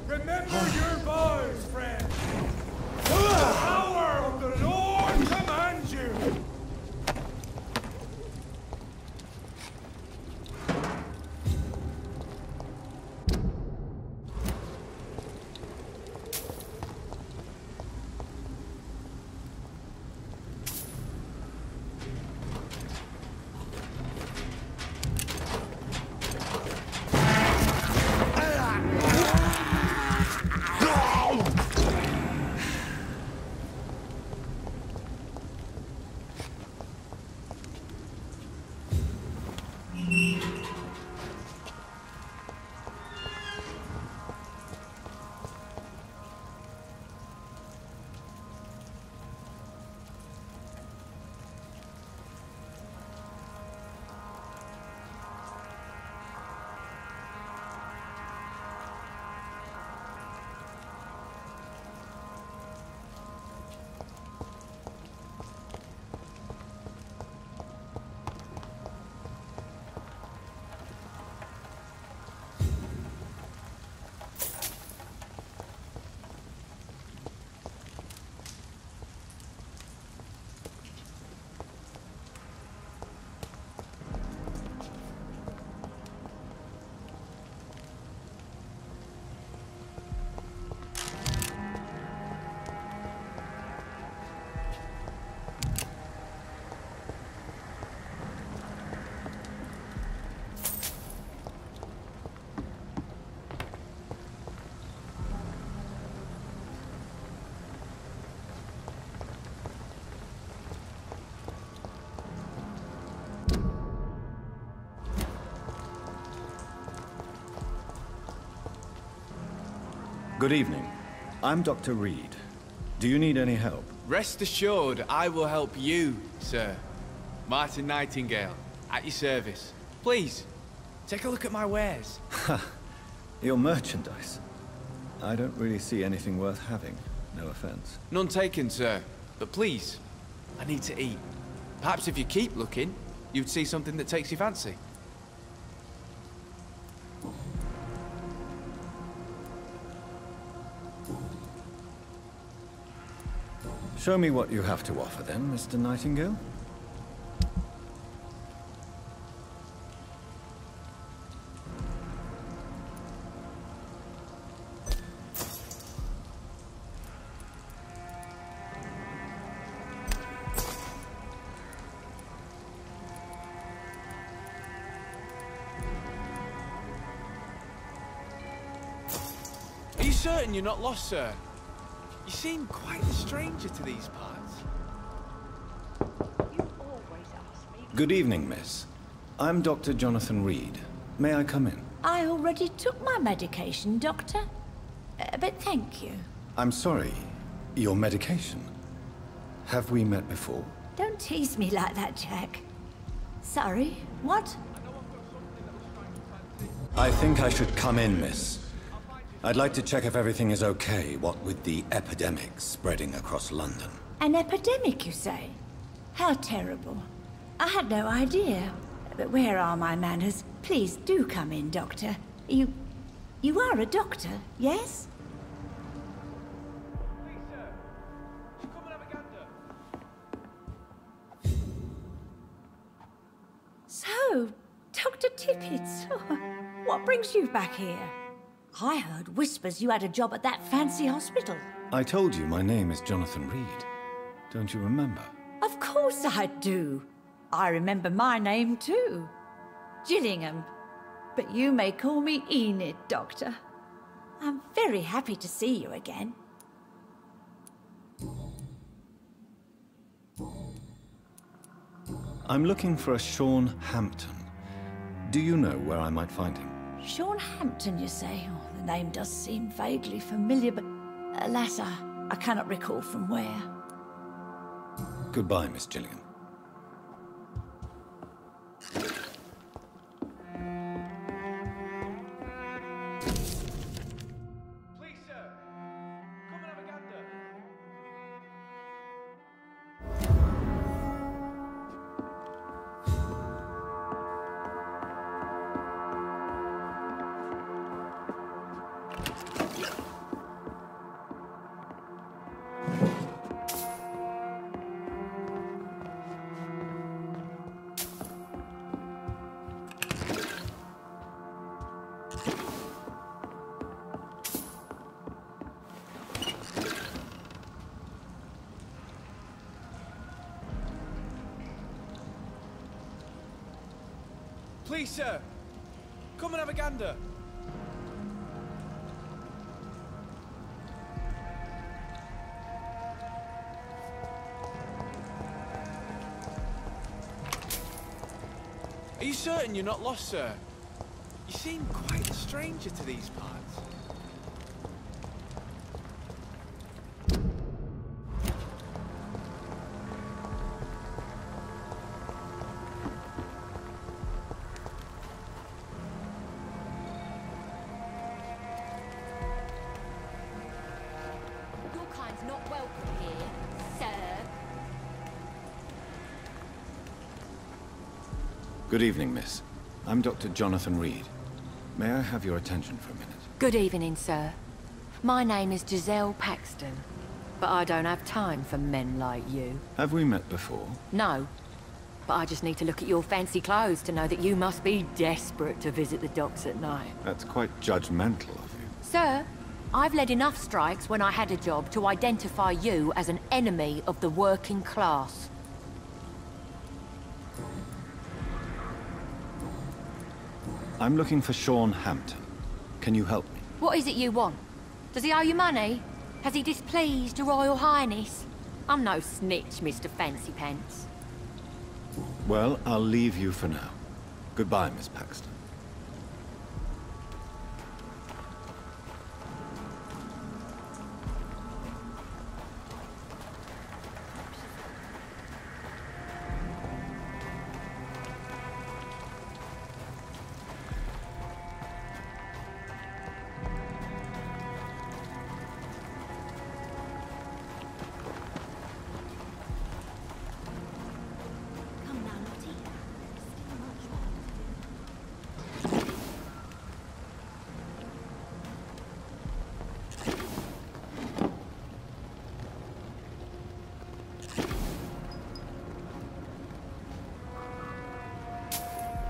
Remember your vows, friend. The power of the Lord commands you. Good evening. I'm Dr. Reed. Do you need any help? Rest assured, I will help you, sir. Martin Nightingale, at your service. Please, take a look at my wares. Ha! Your merchandise. I don't really see anything worth having. No offense. None taken, sir. But please, I need to eat. Perhaps if you keep looking, you'd see something that takes your fancy. Show me what you have to offer then, Mr. Nightingale. Are you certain you're not lost, sir? You seem quite a stranger to these parts. Good evening, miss. I'm Dr. Jonathan Reed. May I come in? I already took my medication, Doctor. But thank you. I'm sorry. Your medication? Have we met before? Don't tease me like that, Jack. Sorry, what? I think I should come in, miss. I'd like to check if everything is okay, what with the epidemic spreading across London. An epidemic, you say? How terrible. I had no idea. But where are my manners? Please do come in, Doctor. You are a doctor, yes? So, Dr. Tippett, what brings you back here? I heard whispers you had a job at that fancy hospital. I told you my name is Jonathan Reed. Don't you remember? Of course I do. I remember my name too. Gillingham. But you may call me Enid, Doctor. I'm very happy to see you again. I'm looking for a Sean Hampton. Do you know where I might find him? Sean Hampton, you say? Oh, the name does seem vaguely familiar, but alas, I cannot recall from where. Goodbye, Miss Gillingham. Please, sir. Come and have a gander. Please, sir. Come and have a gander. Are you certain you're not lost, sir? You seem quite a stranger to these parts. Your kind's not welcome here, sir. Good evening, miss. I'm Dr. Jonathan Reed. May I have your attention for a minute? Good evening, sir. My name is Giselle Paxton, but I don't have time for men like you. Have we met before? No, but I just need to look at your fancy clothes to know that you must be desperate to visit the docks at night. That's quite judgmental of you. Sir, I've led enough strikes when I had a job to identify you as an enemy of the working class. I'm looking for Sean Hampton. Can you help me? What is it you want? Does he owe you money? Has he displeased your Royal Highness? I'm no snitch, Mr. Fancy Pants. Well, I'll leave you for now. Goodbye, Miss Paxton.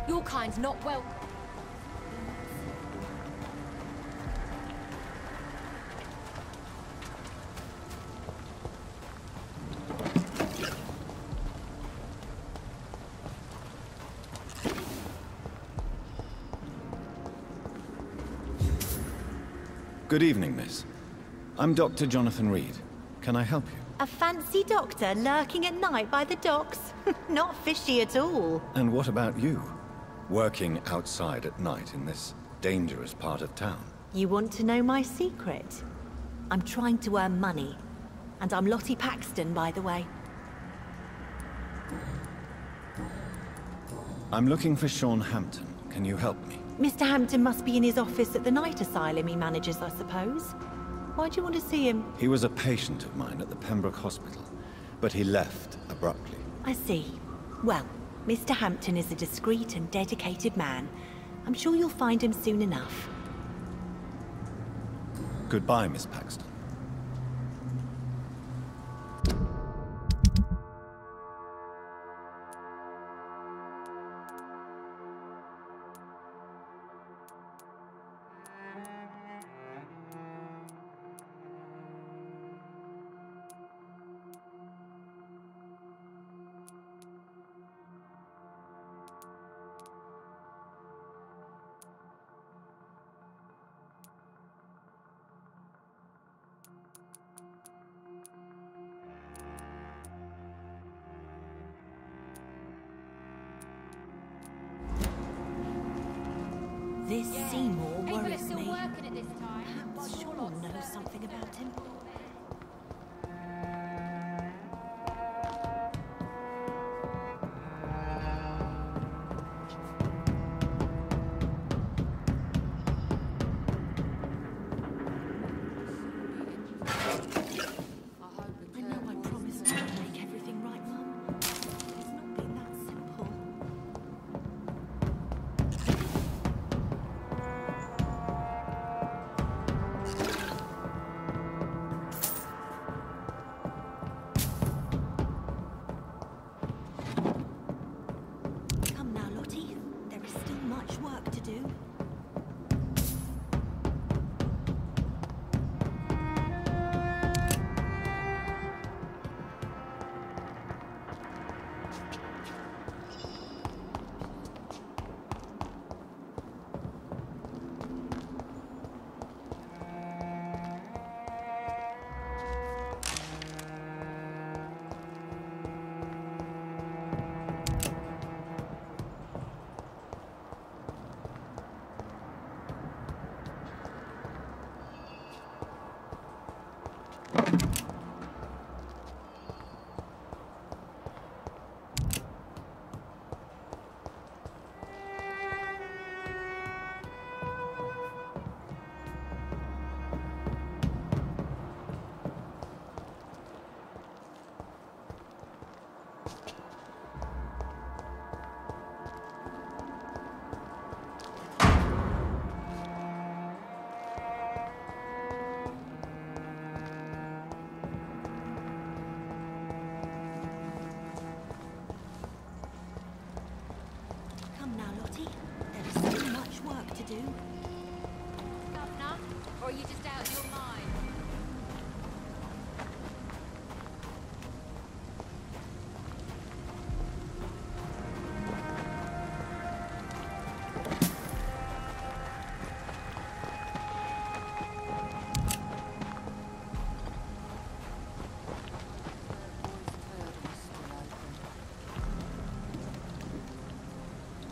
Your kind's not welcome. Good evening, miss. I'm Dr. Jonathan Reed. Can I help you? A fancy doctor lurking at night by the docks? Not fishy at all. And what about you? Working outside at night in this dangerous part of town? You want to know my secret? I'm trying to earn money. And I'm Lottie Paxton, by the way. I'm looking for Sean Hampton. Can you help me? Mr. Hampton must be in his office at the night asylum he manages, I suppose. Why do you want to see him? He was a patient of mine at the Pembroke Hospital, but he left abruptly. I see. Well, Mr. Hampton is a discreet and dedicated man. I'm sure you'll find him soon enough. Goodbye, Miss Paxton. This Seymour People are worries still me. working at this time. Perhaps Sean knows something about him. I know I promised to make everything right, Mum. It's not been that simple.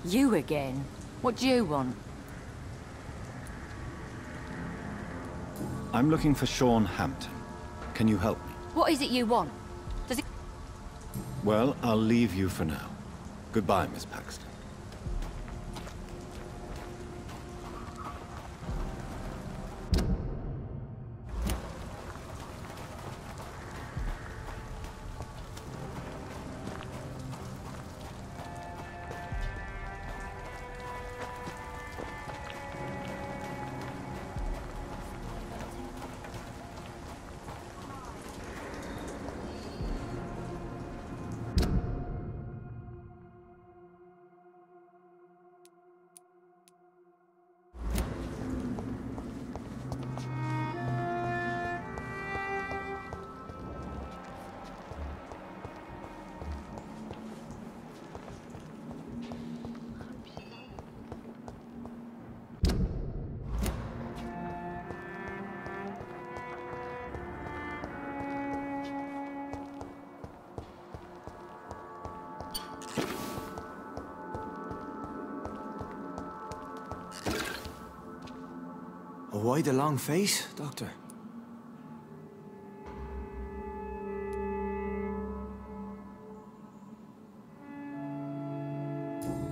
You again? What do you want? I'm looking for Sean Hampton. Can you help me? What is it you want? Does it... Well, I'll leave you for now. Goodbye, Miss Paxton. Why the long face, Doctor?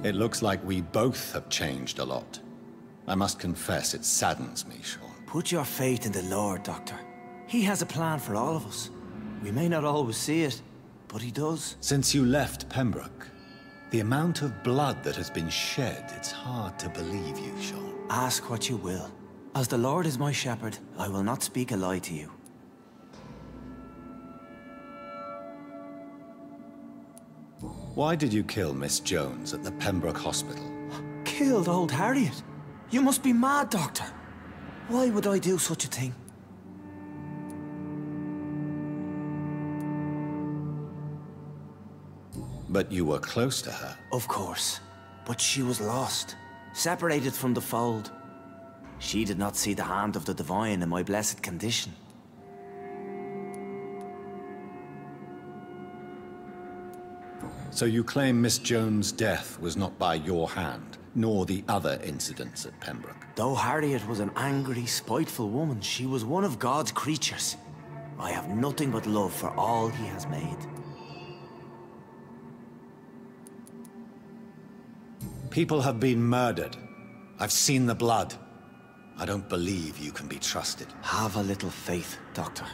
It looks like we both have changed a lot. I must confess, it saddens me, Sean. Put your faith in the Lord, Doctor. He has a plan for all of us. We may not always see it, but he does. Since you left Pembroke, the amount of blood that has been shed, it's hard to believe you, Sean. Ask what you will. As the Lord is my shepherd, I will not speak a lie to you. Why did you kill Miss Jones at the Pembroke Hospital? Killed old Harriet? You must be mad, Doctor. Why would I do such a thing? But you were close to her. Of course. But she was lost. Separated from the fold. She did not see the hand of the divine in my blessed condition. So you claim Miss Jones' death was not by your hand, nor the other incidents at Pembroke? Though Harriet was an angry, spiteful woman, she was one of God's creatures. I have nothing but love for all he has made. People have been murdered. I've seen the blood. I don't believe you can be trusted. Have a little faith, Doctor.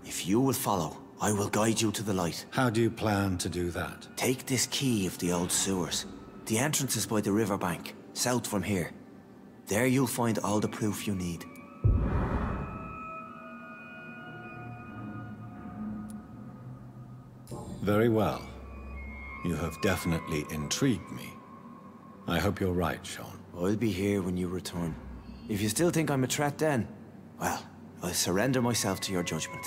If you will follow, I will guide you to the light. How do you plan to do that? Take this key of the old sewers. The entrance is by the riverbank, south from here. There you'll find all the proof you need. Very well. You have definitely intrigued me. I hope you're right, Sean. I'll be here when you return. If you still think I'm a threat then, well, I'll surrender myself to your judgment.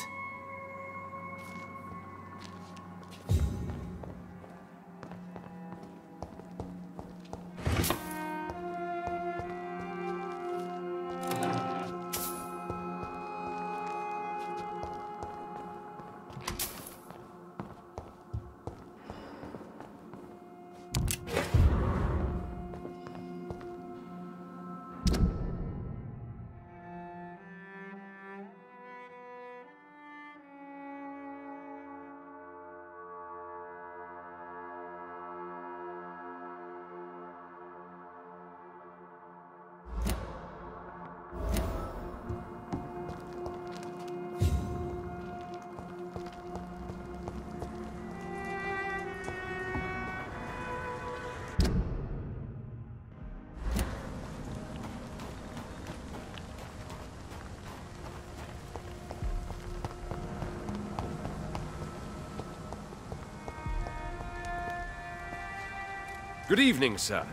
Good evening, sir.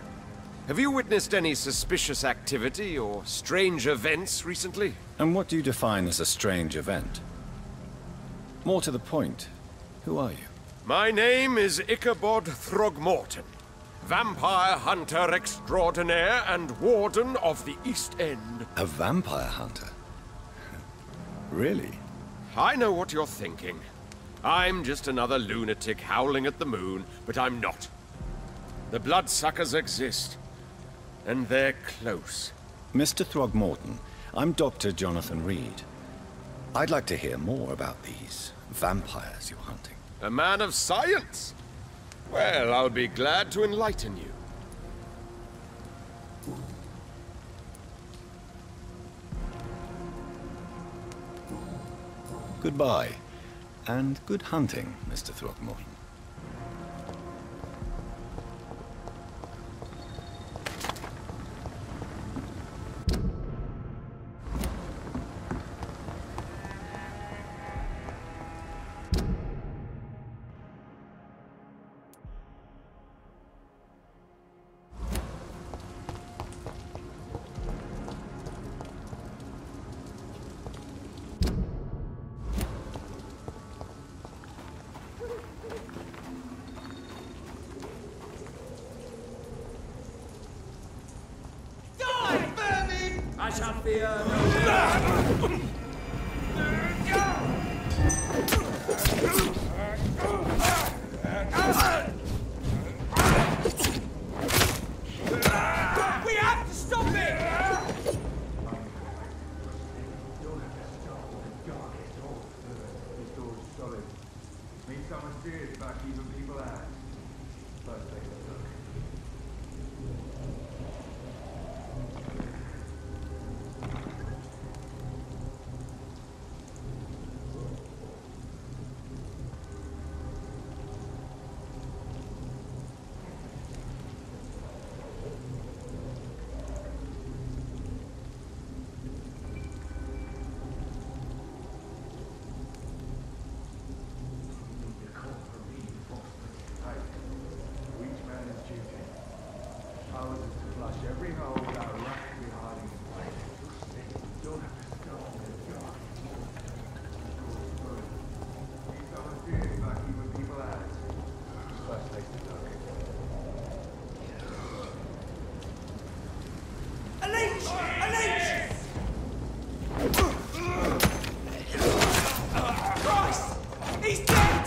Have you witnessed any suspicious activity or strange events recently? And what do you define as a strange event? More to the point, who are you? My name is Ichabod Throgmorton, vampire hunter extraordinaire and warden of the East End. A vampire hunter? Really? I know what you're thinking. I'm just another lunatic howling at the moon, but I'm not. The bloodsuckers exist, and they're close. Mr. Throgmorton, I'm Dr. Jonathan Reed. I'd like to hear more about these vampires you're hunting. A man of science? Well, I'll be glad to enlighten you. Goodbye, and good hunting, Mr. Throgmorton. I shall fear no. We have to stop it! Need someone serious about keeping people out. First take a look. Every hole that rapidly hiding in plain. Don't have to stop in the dark. Need someone serious about keeping people out. First place to look. A leech! A leech! Christ! He's dead!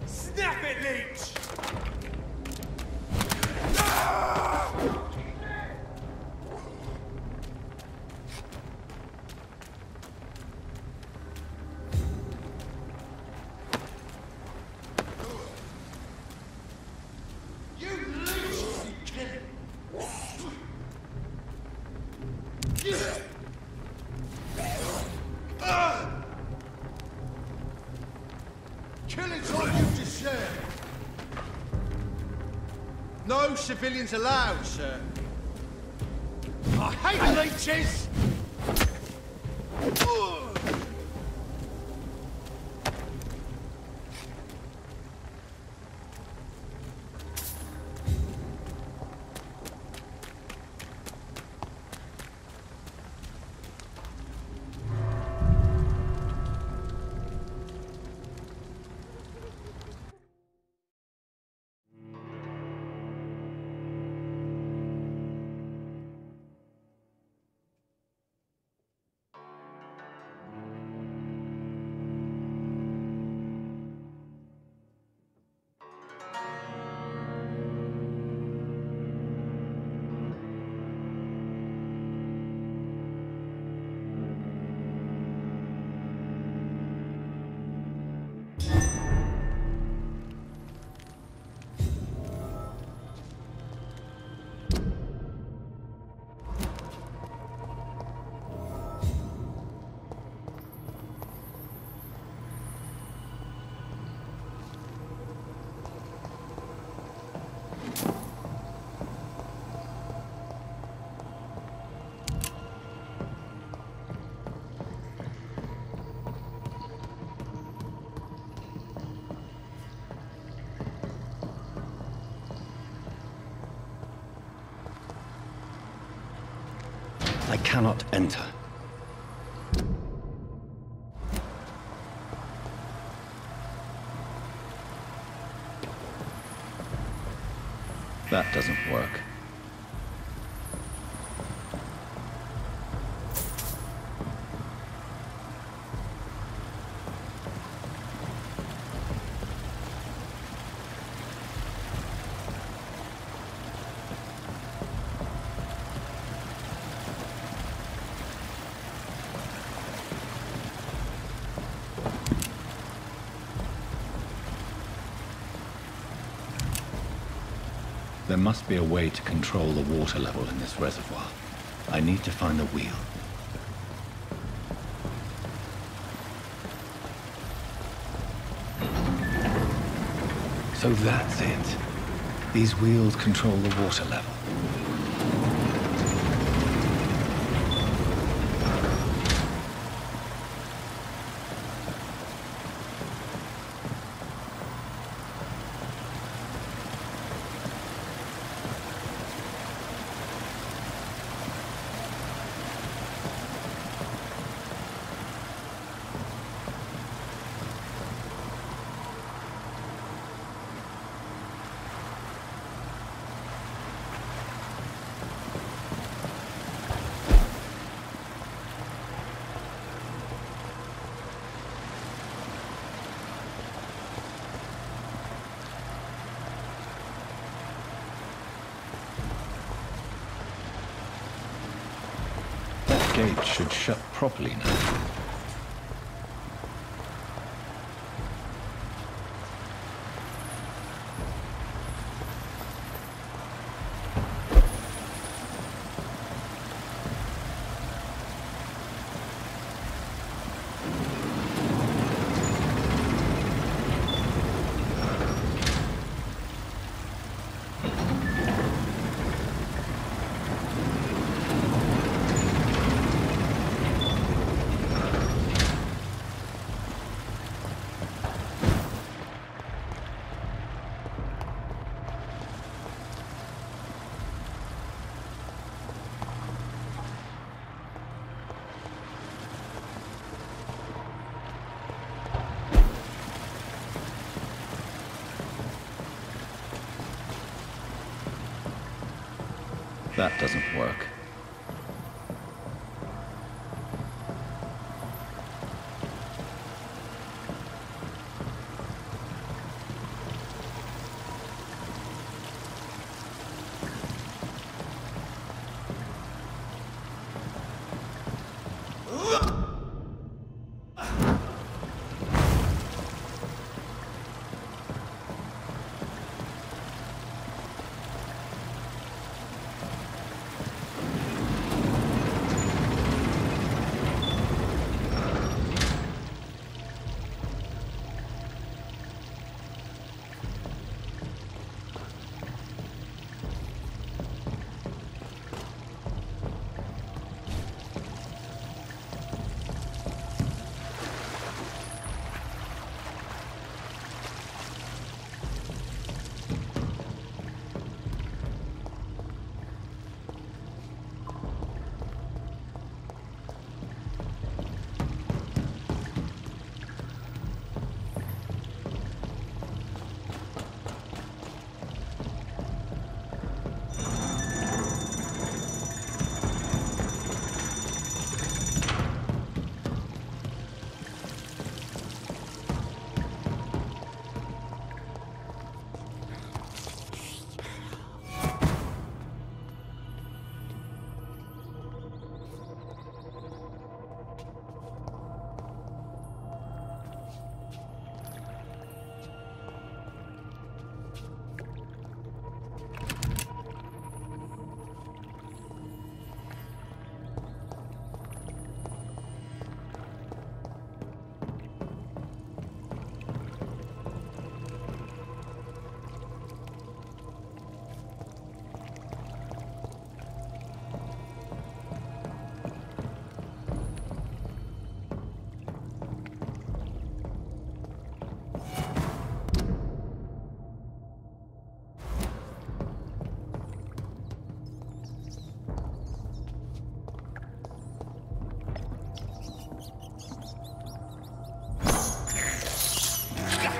Snap it, leech! You leech! Killing's all you deserve. No civilians allowed, sir. I hate leeches! I cannot enter. That doesn't work. There must be a way to control the water level in this reservoir. I need to find the wheel. So that's it. These wheels control the water level. Gate should shut properly now. That doesn't work.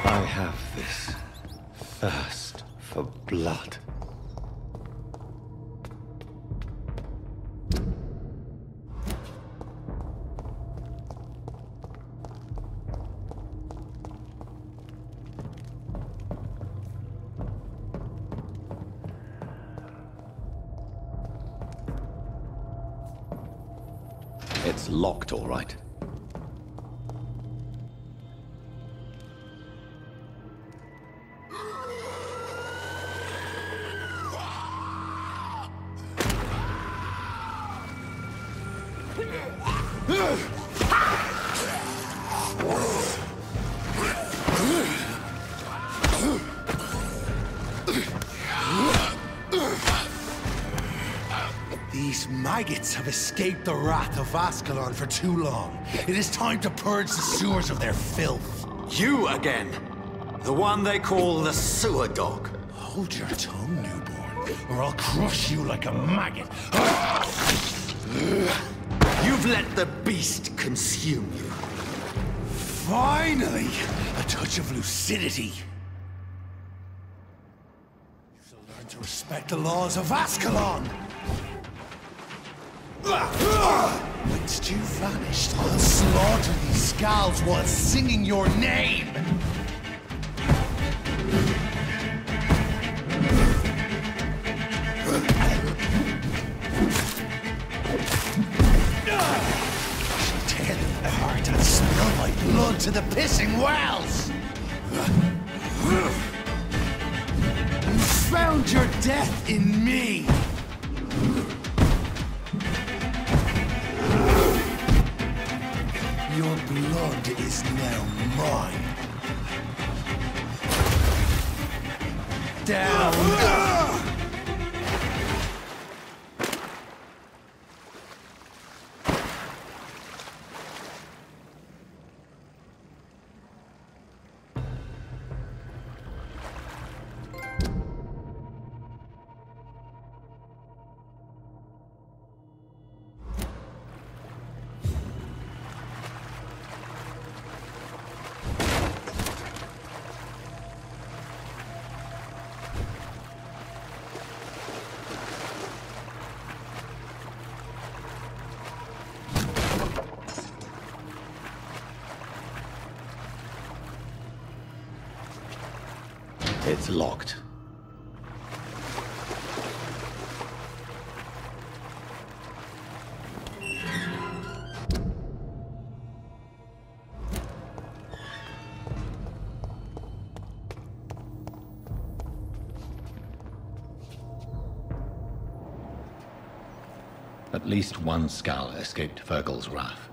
I have this thirst for blood. It's locked, all right. maggots have escaped the wrath of Ascalon for too long. It is time to purge the sewers of their filth. You again! The one they call the sewer dog. Hold your tongue, newborn, or I'll crush you like a maggot. You've let the beast consume you. Finally! A touch of lucidity. You shall learn to respect the laws of Ascalon! Whilst you vanished, I'll slaughter these scalds while singing your name! Tear them apart and spill my blood to the pissing wells! You found your death in me! Your blood is now mine. Down! It's locked. At least one Skal escaped Fergal's wrath.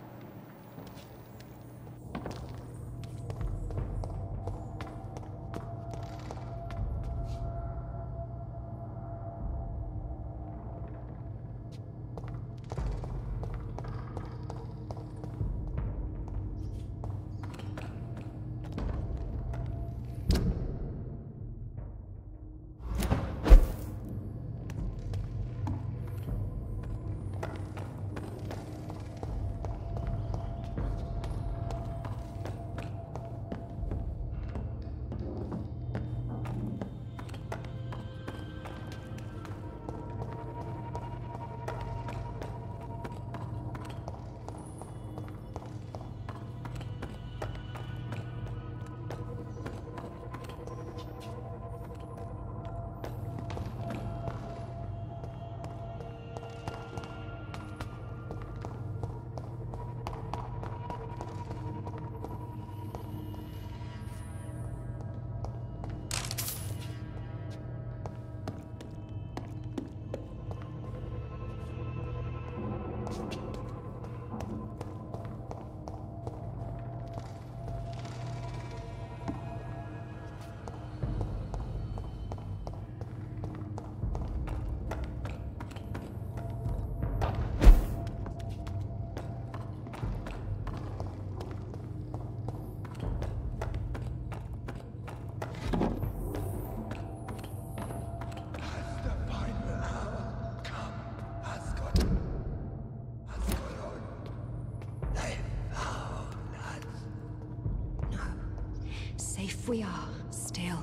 Safe we are, still.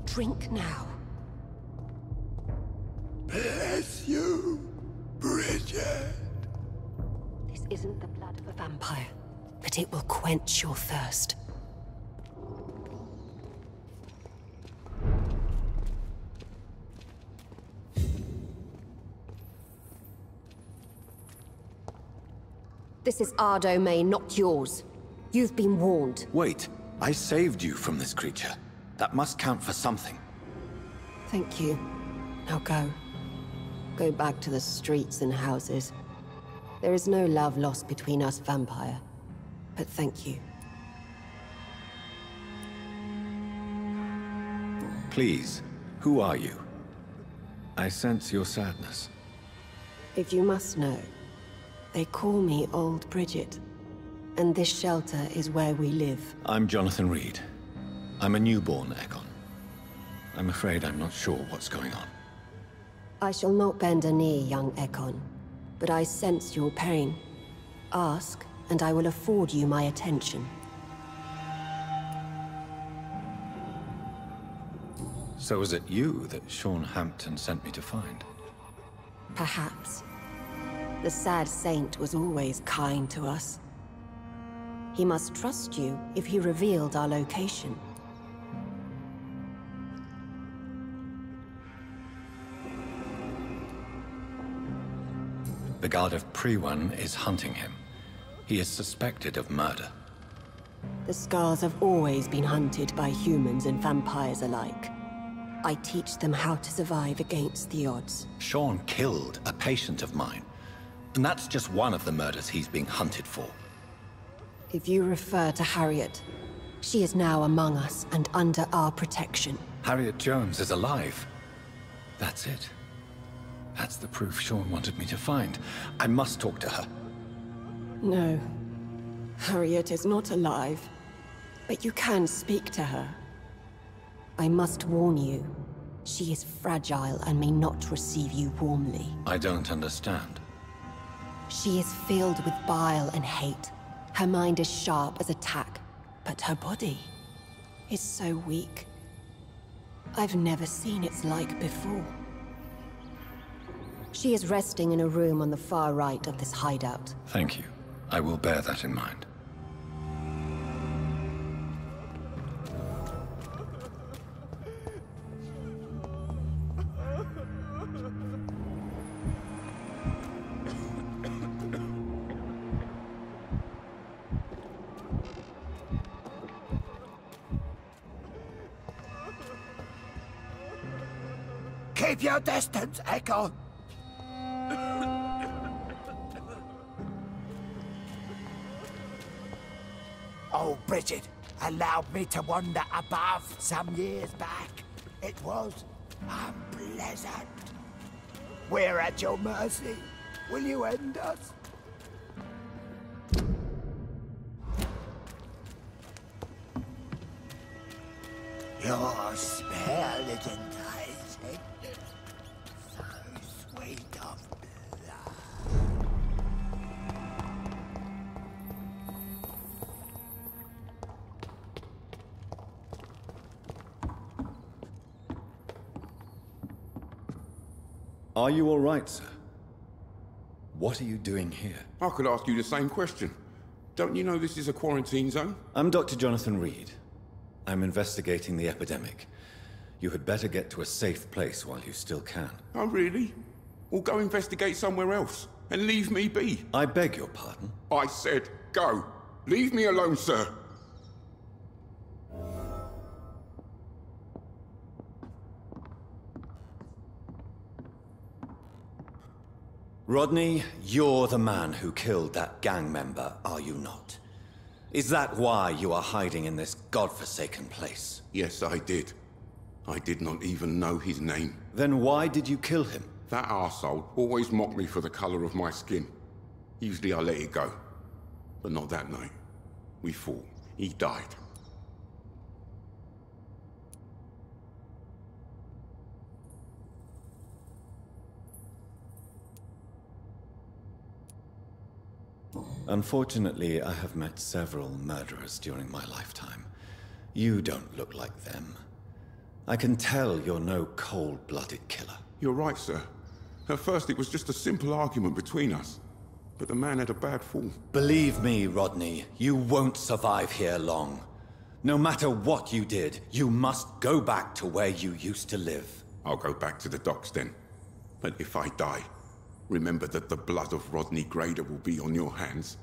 Drink now. Bless you, Bridget. This isn't the blood of a vampire, but it will quench your thirst. This is our domain, not yours. You've been warned. Wait, I saved you from this creature. That must count for something. Thank you. Now go. Go back to the streets and houses. There is no love lost between us, vampire. But thank you. Please, who are you? I sense your sadness. If you must know, they call me Old Bridget, and this shelter is where we live. I'm Jonathan Reed. I'm a newborn Ekon. I'm afraid I'm not sure what's going on. I shall not bend a knee, young Ekon, but I sense your pain. Ask, and I will afford you my attention. So was it you that Sean Hampton sent me to find? Perhaps. The sad saint was always kind to us. He must trust you if he revealed our location. The guard of Prewan is hunting him. He is suspected of murder. The Scars have always been hunted by humans and vampires alike. I teach them how to survive against the odds. Sean killed a patient of mine. And that's just one of the murders he's being hunted for. If you refer to Harriet, she is now among us and under our protection. Harriet Jones is alive. That's it. That's the proof Sean wanted me to find. I must talk to her. No. Harriet is not alive. But you can speak to her. I must warn you. She is fragile and may not receive you warmly. I don't understand. She is filled with bile and hate. Her mind is sharp as a tack, but her body is so weak. I've never seen its like before. She is resting in a room on the far right of this hideout. Thank you. I will bear that in mind. Keep your distance, Ekon! Oh, Bridget allowed me to wander above some years back. It was unpleasant. We're at your mercy. Will you end us? Your spell is enticing. So sweet of blood. Are you all right, sir? What are you doing here? I could ask you the same question. Don't you know this is a quarantine zone? I'm Dr. Jonathan Reed. I'm investigating the epidemic. You had better get to a safe place while you still can. Oh, really? Well, go investigate somewhere else, and leave me be. I beg your pardon? I said go. Leave me alone, sir. Rodney, you're the man who killed that gang member, are you not? Is that why you are hiding in this godforsaken place? Yes, I did. I did not even know his name. Then why did you kill him? That arsehole always mocked me for the color of my skin. Usually I let it go. But not that night. We fought. He died. Unfortunately, I have met several murderers during my lifetime. You don't look like them. I can tell you're no cold-blooded killer. You're right, sir. At first it was just a simple argument between us. But the man had a bad fall. Believe me, Rodney, you won't survive here long. No matter what you did, you must go back to where you used to live. I'll go back to the docks then. But if I die, remember that the blood of Rodney Grader will be on your hands.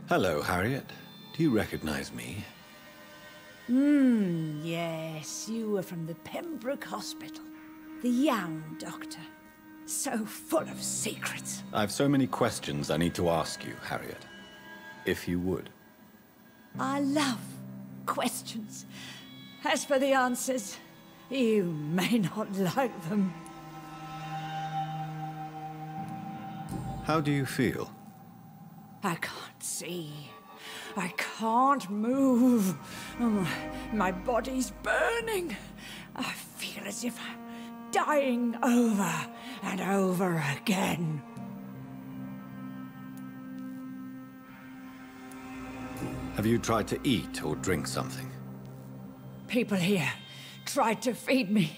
Hello, Harriet. Do you recognize me? Yes, you were from the Pembroke Hospital. The young doctor. So full of secrets. I've so many questions I need to ask you, Harriet. If you would. I love questions. As for the answers, you may not like them. How do you feel? I can't see. I can't move. Oh, my body's burning. I feel as if I'm dying over and over again. Have you tried to eat or drink something? People here tried to feed me,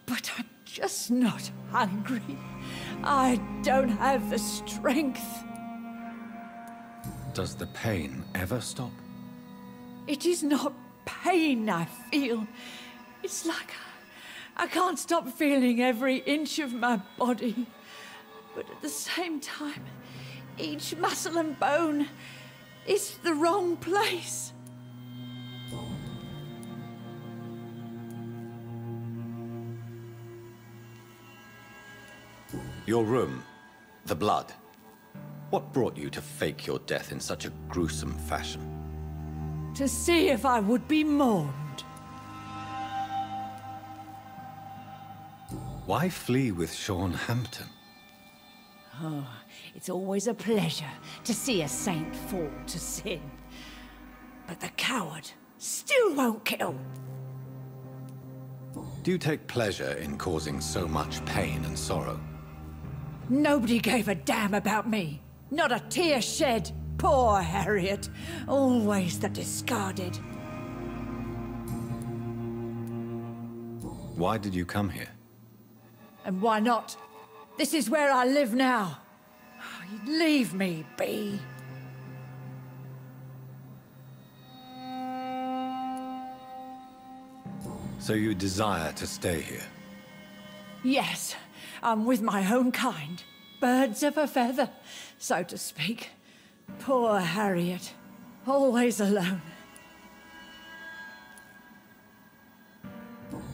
but I'm just not hungry. I don't have the strength. Does the pain ever stop? It is not pain I feel. It's like I can't stop feeling every inch of my body. But at the same time, each muscle and bone is the wrong place. Your room, the blood. What brought you to fake your death in such a gruesome fashion? To see if I would be mourned. Why flee with Sean Hampton? Oh, it's always a pleasure to see a saint fall to sin. But the coward still won't kill. Do you take pleasure in causing so much pain and sorrow? Nobody gave a damn about me. Not a tear shed. Poor Harriet. Always the discarded. Why did you come here? And why not? This is where I live now. Leave me be. So you desire to stay here? Yes, I'm with my own kind. Birds of a feather, so to speak. Poor Harriet. Always alone.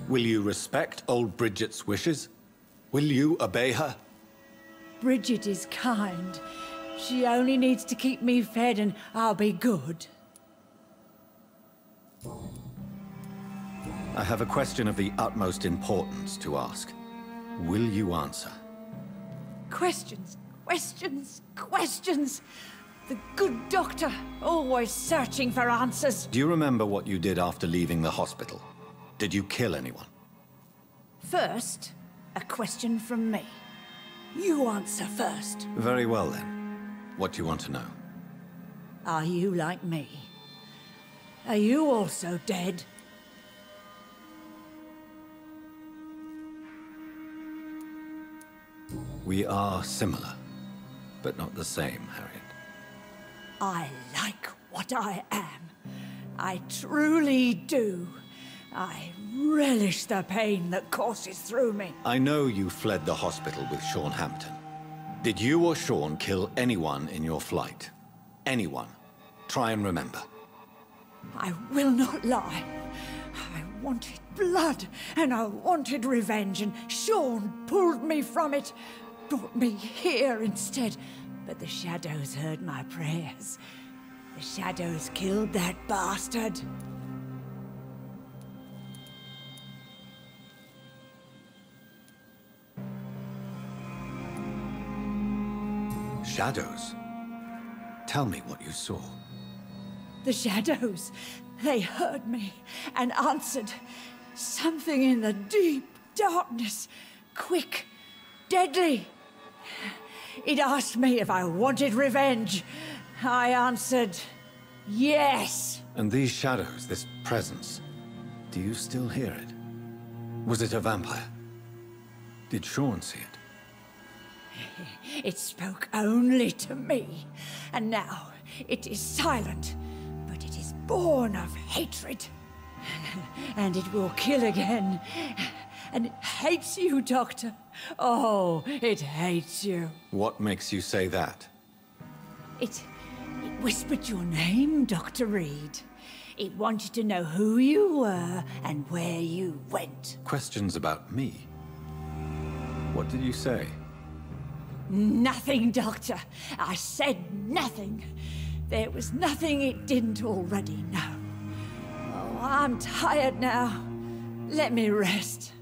Will you respect old Bridget's wishes? Will you obey her? Bridget is kind. She only needs to keep me fed and I'll be good. I have a question of the utmost importance to ask. Will you answer? Questions, questions, questions. The good doctor, always searching for answers. Do you remember what you did after leaving the hospital? Did you kill anyone? First, a question from me. You answer first. Very well then. What do you want to know? Are you like me? Are you also dead? We are similar, but not the same, Harriet. I like what I am. I truly do. I relish the pain that courses through me. I know you fled the hospital with Sean Hampton. Did you or Sean kill anyone in your flight? Anyone? Try and remember. I will not lie. I wanted blood, and I wanted revenge, and Sean pulled me from it, brought me here instead. But the shadows heard my prayers. The shadows killed that bastard. Shadows? Tell me what you saw. The shadows, they heard me and answered. Something in the deep darkness, quick, deadly. It asked me if I wanted revenge. I answered, yes. And these shadows, this presence, do you still hear it? Was it a vampire? Did Sean see it? It spoke only to me, and now it is silent, but it is born of hatred. And it will kill again. And it hates you, Doctor. Oh, it hates you. What makes you say that? It whispered your name, Dr. Reed. It wanted to know who you were and where you went. Questions about me? What did you say? Nothing, Doctor. I said nothing. There was nothing it didn't already know. Oh, I'm tired now. Let me rest.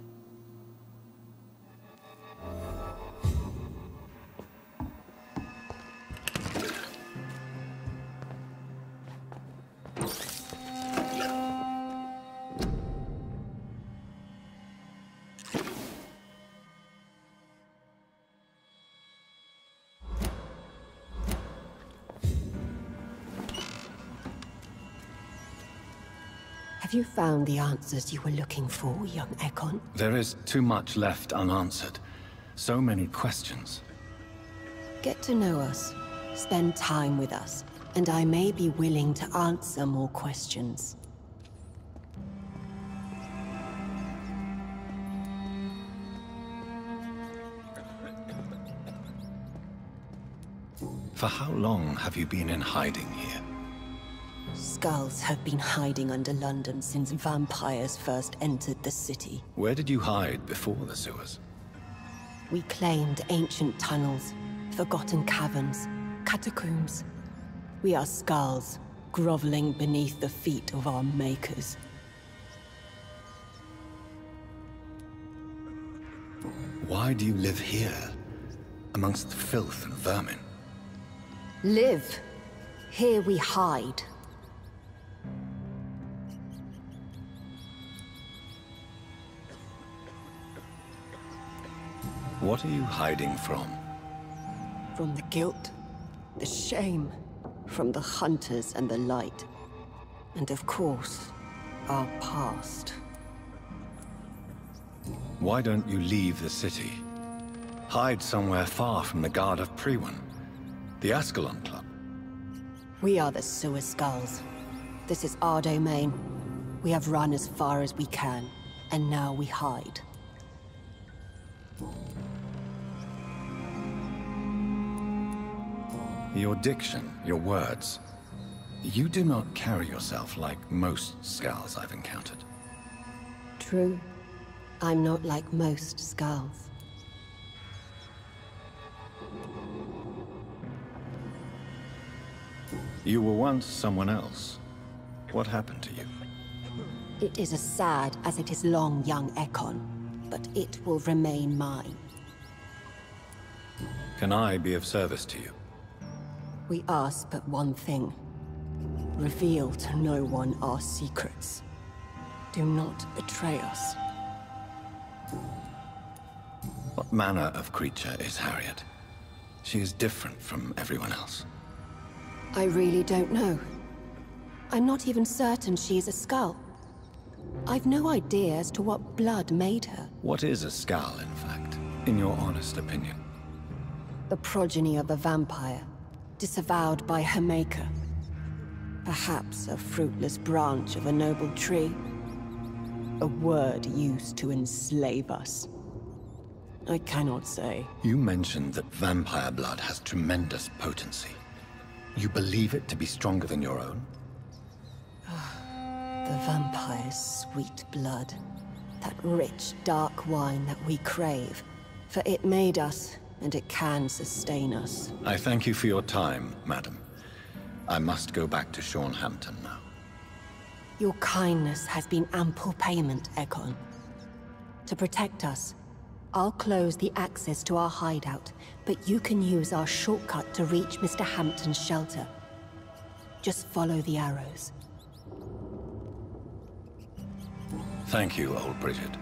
Have you found the answers you were looking for, young Ekon? There is too much left unanswered. So many questions. Get to know us, spend time with us, and I may be willing to answer more questions. For how long have you been in hiding here? Skulls have been hiding under London since vampires first entered the city. Where did you hide before the sewers? We claimed ancient tunnels, forgotten caverns, catacombs. We are skulls, groveling beneath the feet of our makers. Why do you live here, amongst filth and vermin? Live. Here we hide. What are you hiding from? From the guilt, the shame, from the hunters and the light. And of course, our past. Why don't you leave the city? Hide somewhere far from the Guard of Priwen, the Ascalon Club. We are the sewer skulls. This is our domain. We have run as far as we can, and now we hide. Your diction, your words. You do not carry yourself like most skulls I've encountered. True. I'm not like most skulls. You were once someone else. What happened to you? It is as sad as it is long, young Ekon, but it will remain mine. Can I be of service to you? We ask but one thing. Reveal to no one our secrets. Do not betray us. What manner of creature is Harriet? She is different from everyone else. I really don't know. I'm not even certain she is a skull. I've no idea as to what blood made her. What is a skull, in fact, in your honest opinion? The progeny of a vampire, disavowed by her maker. Perhaps a fruitless branch of a noble tree. A word used to enslave us. I cannot say. You mentioned that vampire blood has tremendous potency. You believe it to be stronger than your own? The vampire's sweet blood. That rich, dark wine that we crave. For it made us, and it can sustain us. I thank you for your time, madam. I must go back to Hampton now. Your kindness has been ample payment, Ekon. To protect us, I'll close the access to our hideout, but you can use our shortcut to reach Mr. Hampton's shelter. Just follow the arrows. Thank you, old Bridget.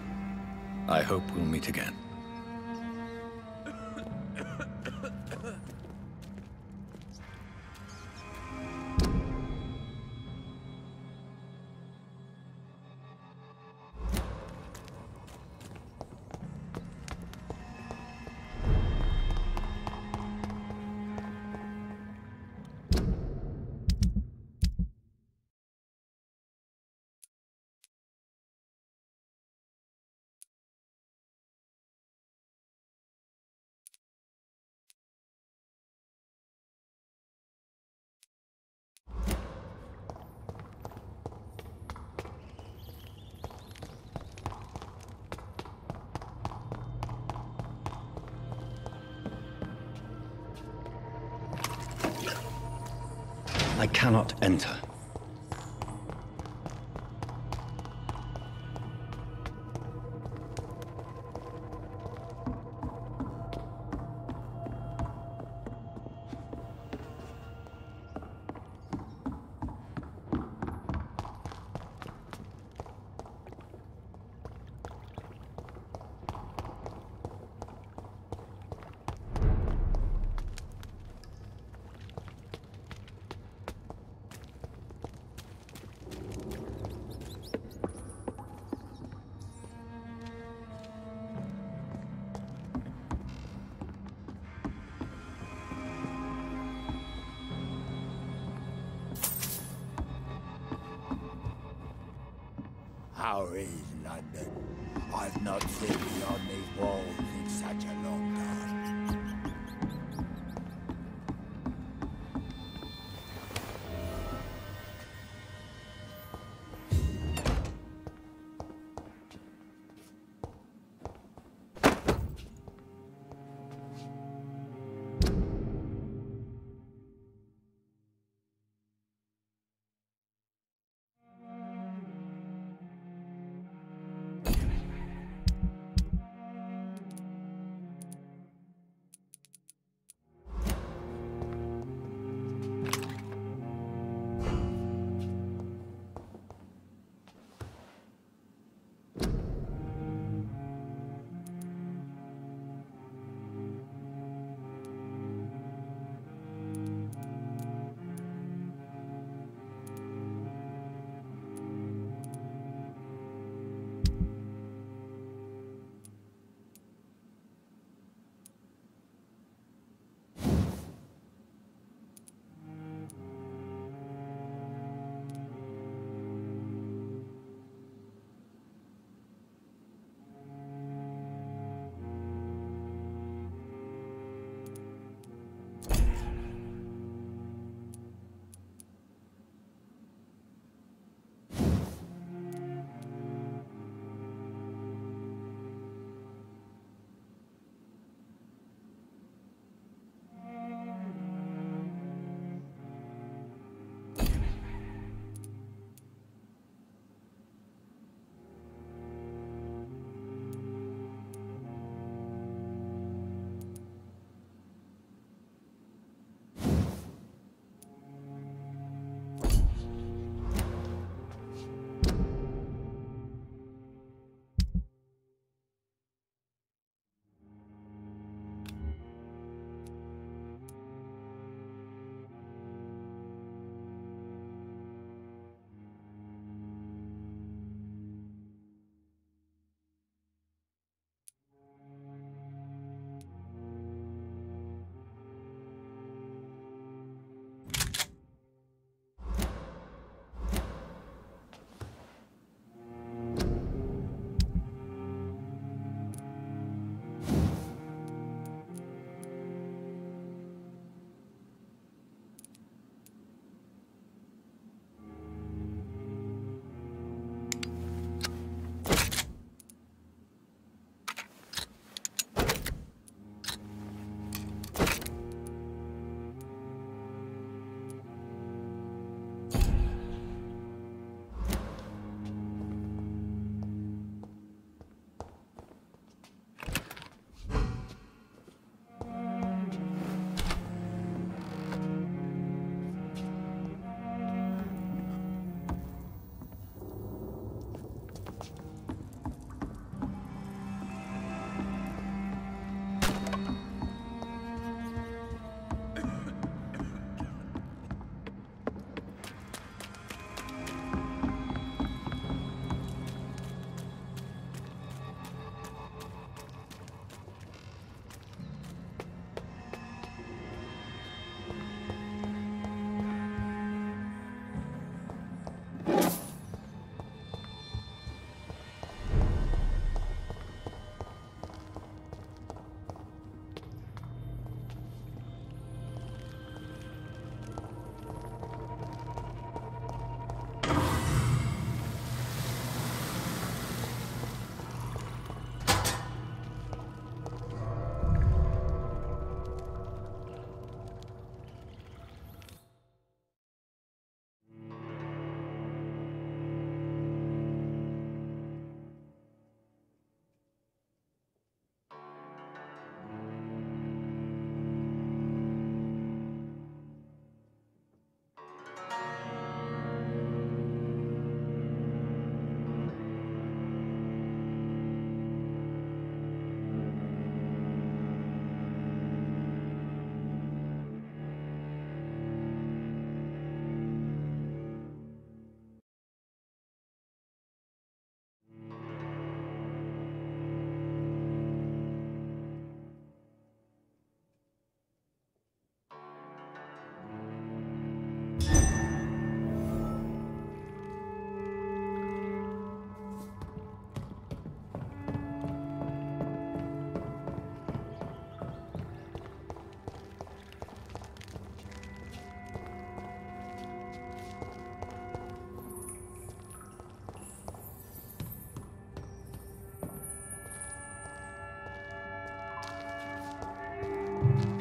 I hope we'll meet again. I cannot enter. How is London? I've not seen beyond these walls in such a long time.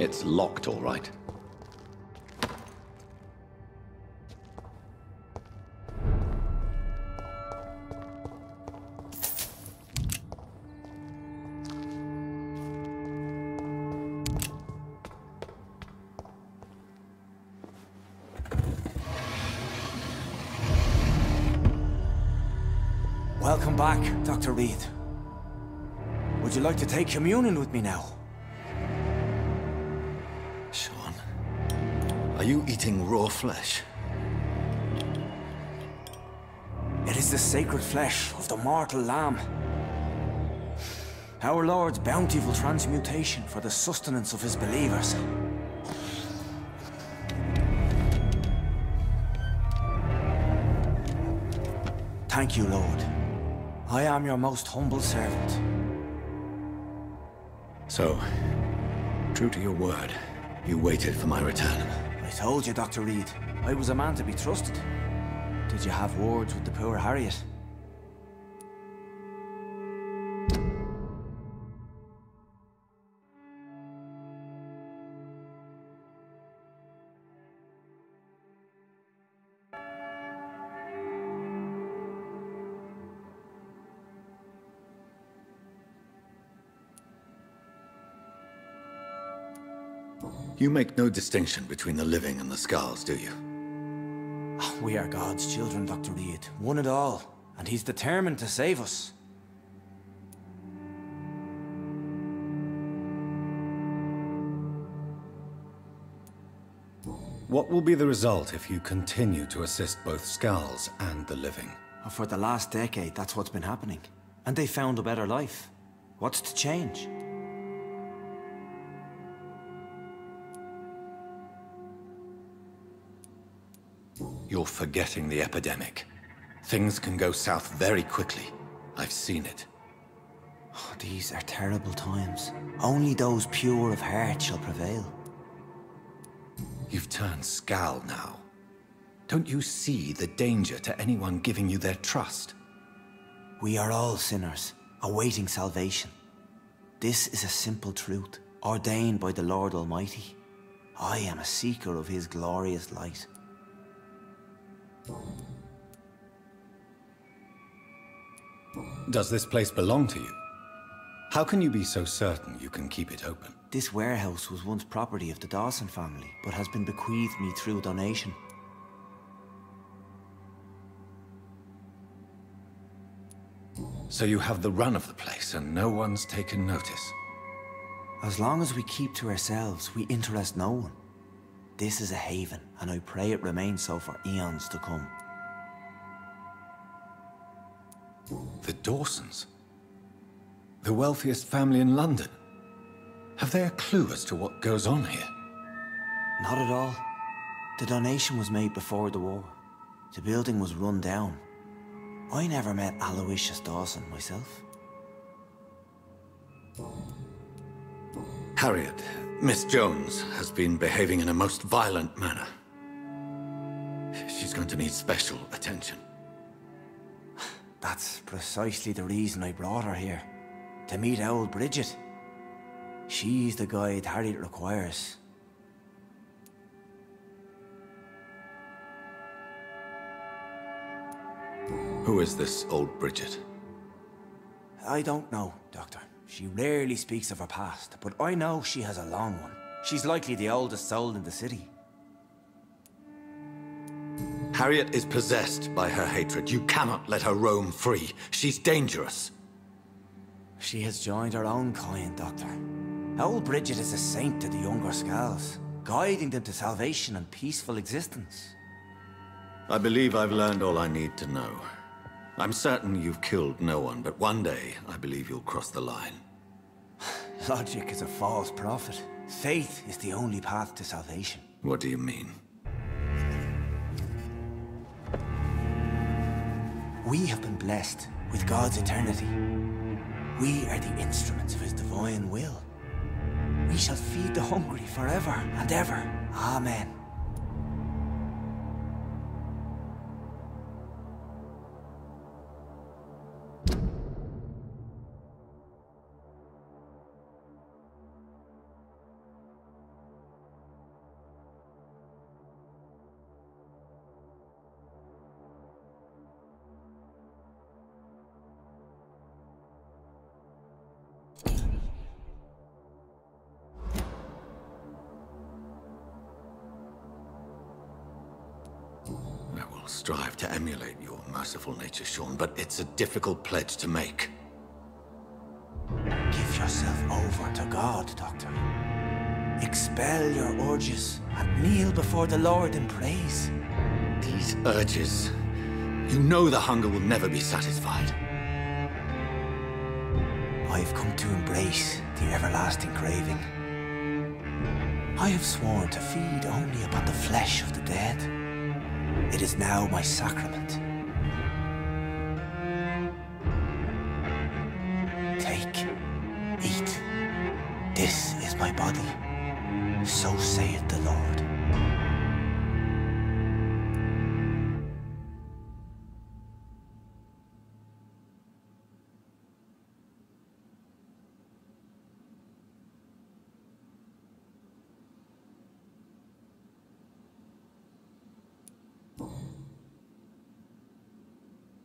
It's locked, all right. Welcome back, Dr. Reed. Would you like to take communion with me now? Sean, are you eating raw flesh? It is the sacred flesh of the mortal lamb. Our Lord's bountiful transmutation for the sustenance of his believers. Thank you, Lord. I am your most humble servant. So, true to your word, you waited for my return. I told you, Dr. Reed, I was a man to be trusted. Did you have words with the poor Harriet? You make no distinction between the living and the Skulls, do you? We are God's children, Dr. Reed. One and all. And he's determined to save us. What will be the result if you continue to assist both Skulls and the living? For the last decade, that's what's been happening. And they found a better life. What's to change? You're forgetting the epidemic. Things can go south very quickly. I've seen it. Oh, these are terrible times. Only those pure of heart shall prevail. You've turned Skal now. Don't you see the danger to anyone giving you their trust? We are all sinners, awaiting salvation. This is a simple truth, ordained by the Lord Almighty. I am a seeker of his glorious light. Does this place belong to you? How can you be so certain you can keep it open? This warehouse was once property of the Dawson family, but has been bequeathed me through donation. So you have the run of the place and no one's taken notice? As long as we keep to ourselves, we interest no one. This is a haven, and I pray it remains so for eons to come. The Dawsons? The wealthiest family in London? Have they a clue as to what goes on here? Not at all. The donation was made before the war. The building was run down. I never met Aloysius Dawson myself. Harriet, Miss Jones, has been behaving in a most violent manner. She's going to need special attention. That's precisely the reason I brought her here. To meet old Bridget. She's the guide Harriet requires. Who is this old Bridget? I don't know, Doctor. She rarely speaks of her past, but I know she has a long one. She's likely the oldest soul in the city. Harriet is possessed by her hatred. You cannot let her roam free. She's dangerous. She has joined her own kind, Doctor. Old Bridget is a saint to the younger Skulls, guiding them to salvation and peaceful existence. I believe I've learned all I need to know. I'm certain you've killed no one, but one day I believe you'll cross the line. Logic is a false prophet. Faith is the only path to salvation. What do you mean? We have been blessed with God's eternity. We are the instruments of his divine will. We shall feed the hungry forever and ever. Amen. strive to emulate your merciful nature, Sean, but it's a difficult pledge to make. Give yourself over to God, Doctor. Expel your urges and kneel before the Lord in praise. These urges... You know the hunger will never be satisfied. I've come to embrace the everlasting craving. I have sworn to feed only upon the flesh of the dead. It is now my sacrament. Take, eat. This is my body. So saith the Lord.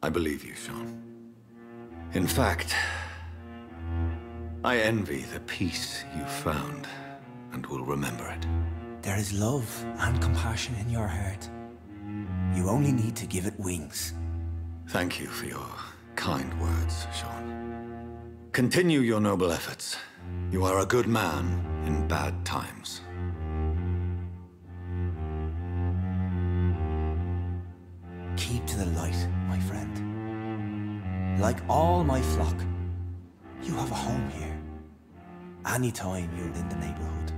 I believe you, Sean. In fact, I envy the peace you found, and will remember it. There is love and compassion in your heart. You only need to give it wings. Thank you for your kind words, Sean. Continue your noble efforts. You are a good man in bad times. Keep to the light, my friend. Like all my flock, you have a home here. Anytime you're in the neighborhood.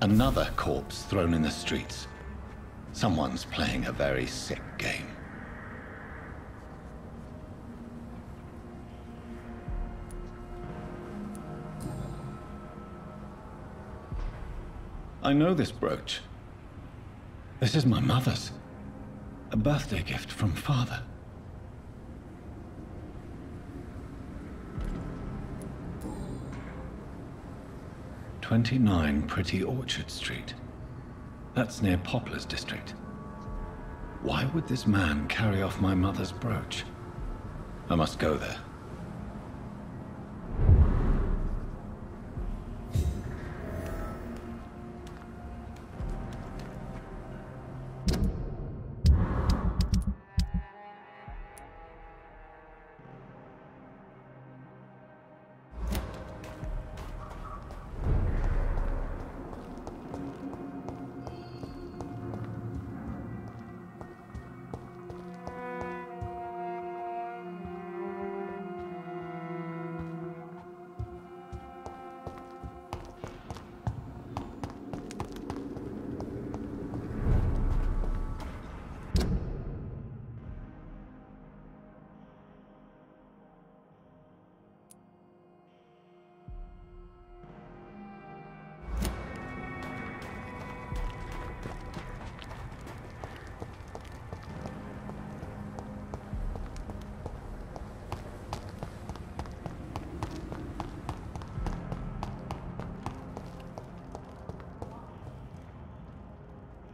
Another corpse thrown in the streets. Someone's playing a very sick game. I know this brooch. This is my mother's. A birthday gift from father. "29 Pretty Orchard Street. That's near Poplar's district. Why would this man carry off my mother's brooch? I must go there.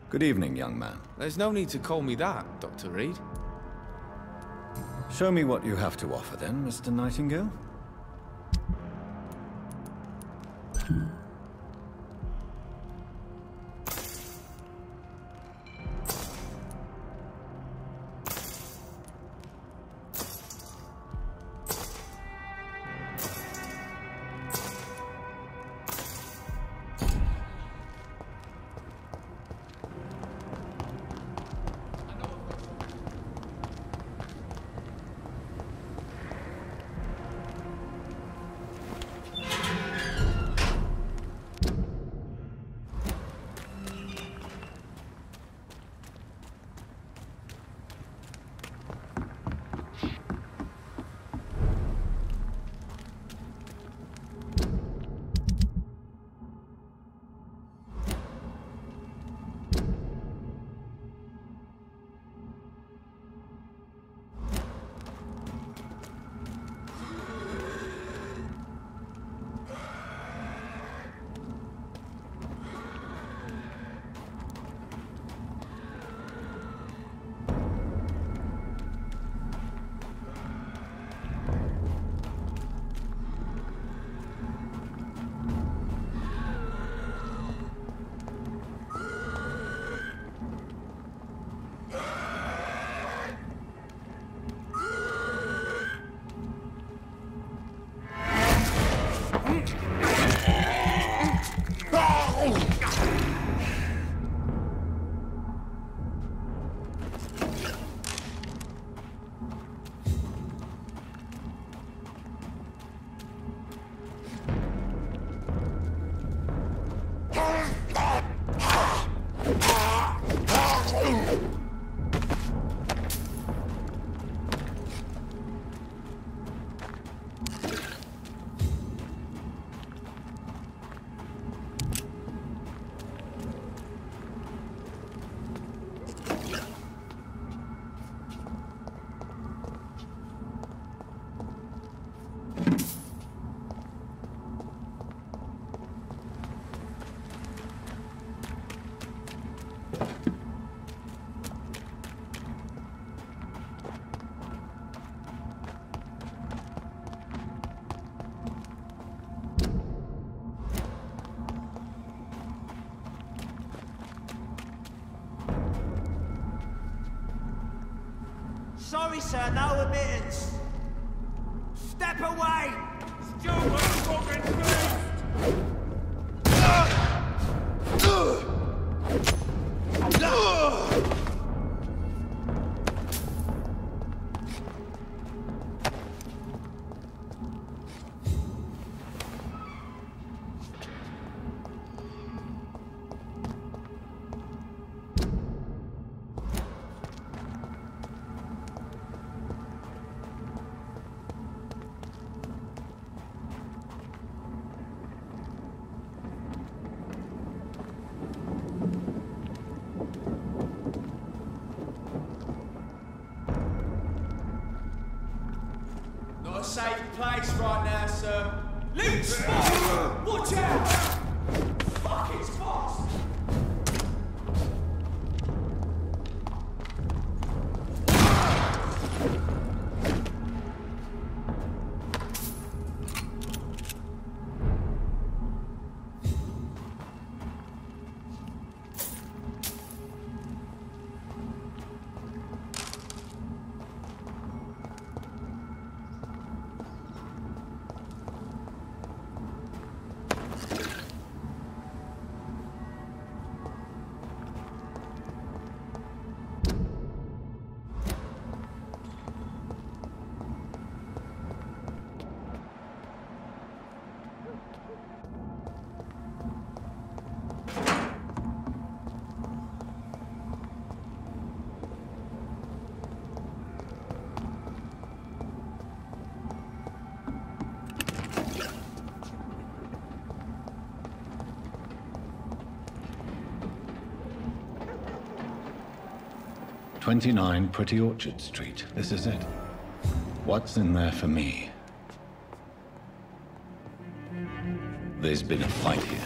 Good evening, young man. There's no need to call me that, Dr. Reed. Show me what you have to offer then, Mr. Nightingale. Sorry, sir, no admittance. Step away! Still got fucking face! Not a safe place right now, sir. Leech spot! Watch out! Fuck, it's fast! "29 Pretty Orchard Street. This is it. What's in there for me? There's been a fight here.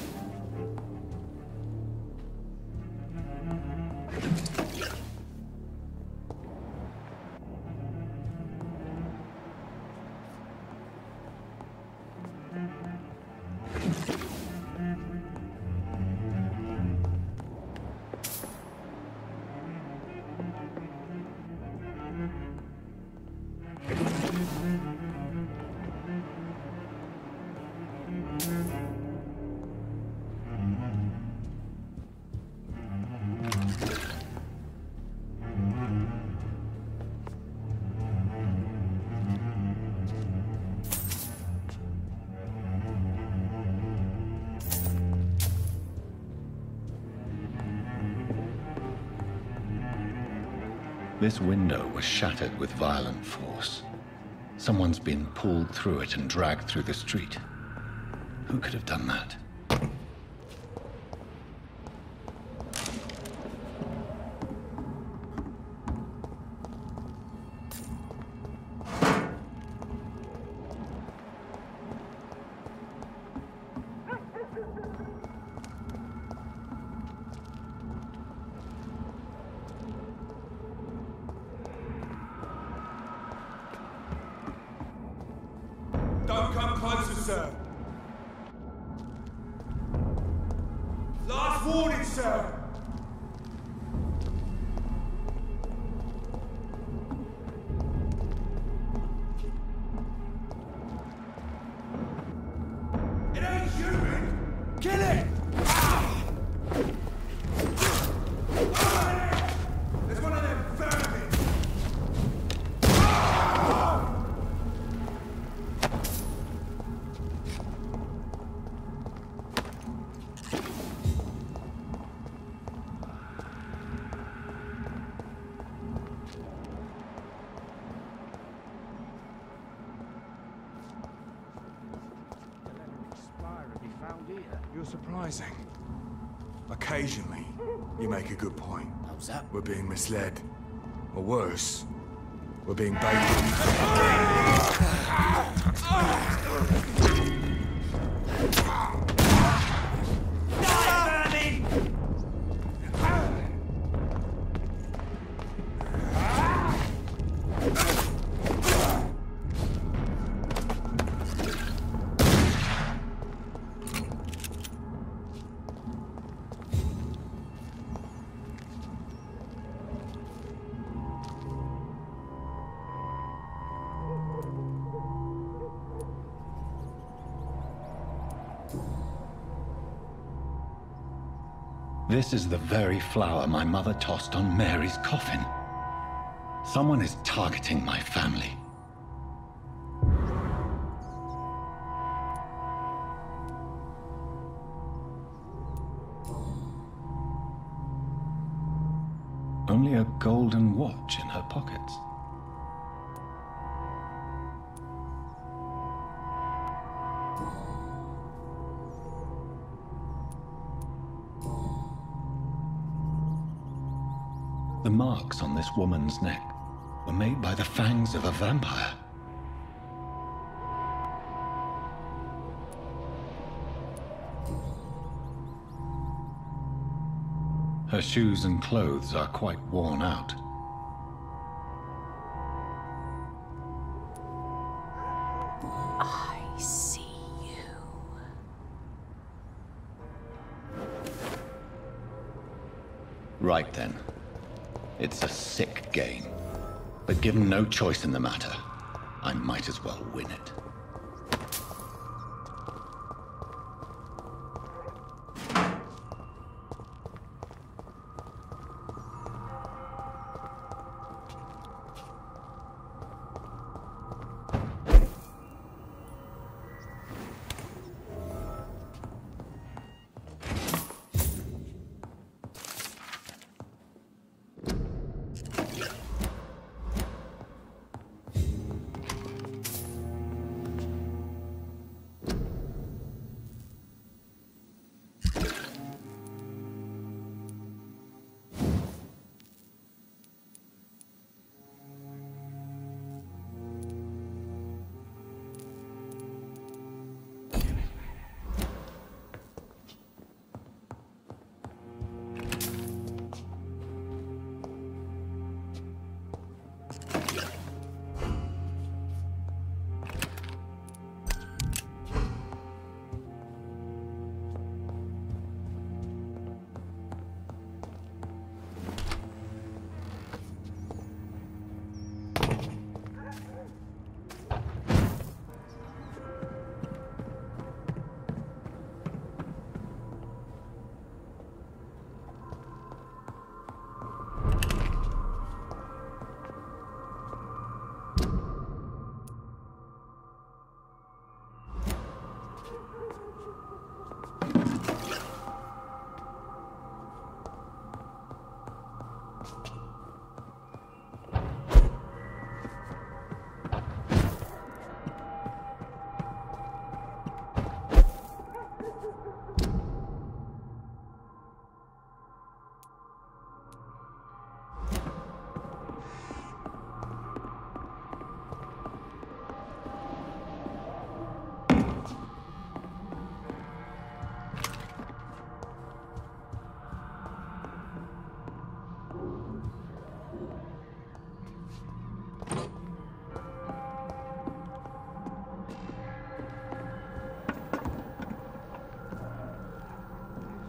This window was shattered with violent force. Someone's been pulled through it and dragged through the street. Who could have done that? Don't come closer, sir. Last warning, sir. It ain't human. Kill it! There's one of them vermin. You're surprising. Occasionally, you make a good point. How's that? We're being misled. Or worse, we're being baited. This is the very flower my mother tossed on Mary's coffin. Someone is targeting my family. Only a golden watch in her pockets. The marks on this woman's neck were made by the fangs of a vampire. Her shoes and clothes are quite worn out. I see you. Right then. It's a sick game. But given no choice in the matter, I might as well win it.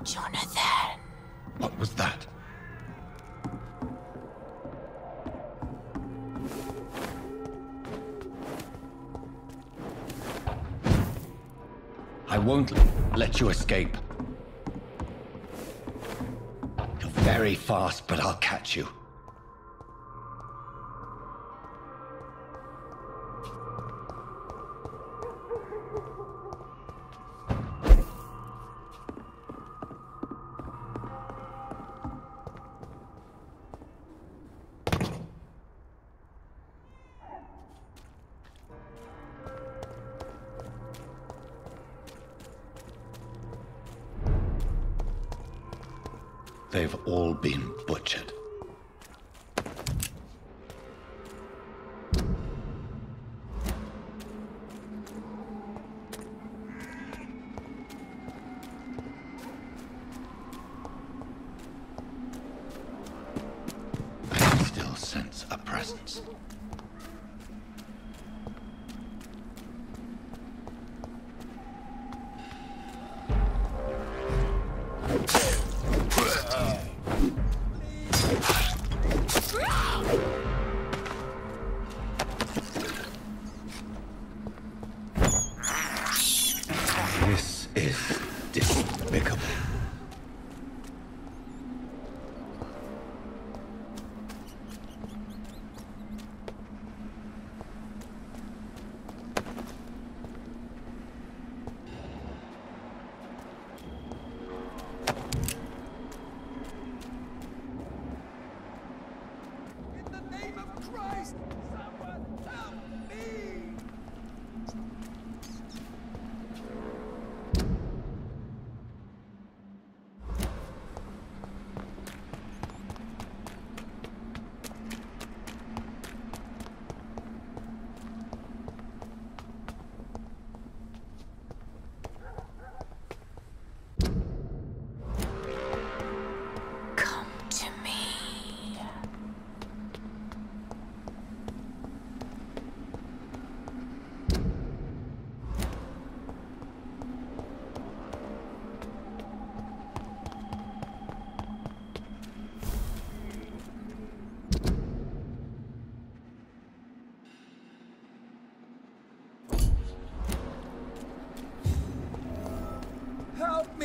Jonathan. What was that? I won't let you escape. You're very fast, but I'll catch you. They've all been butchered. I can still sense a presence. This is despicable.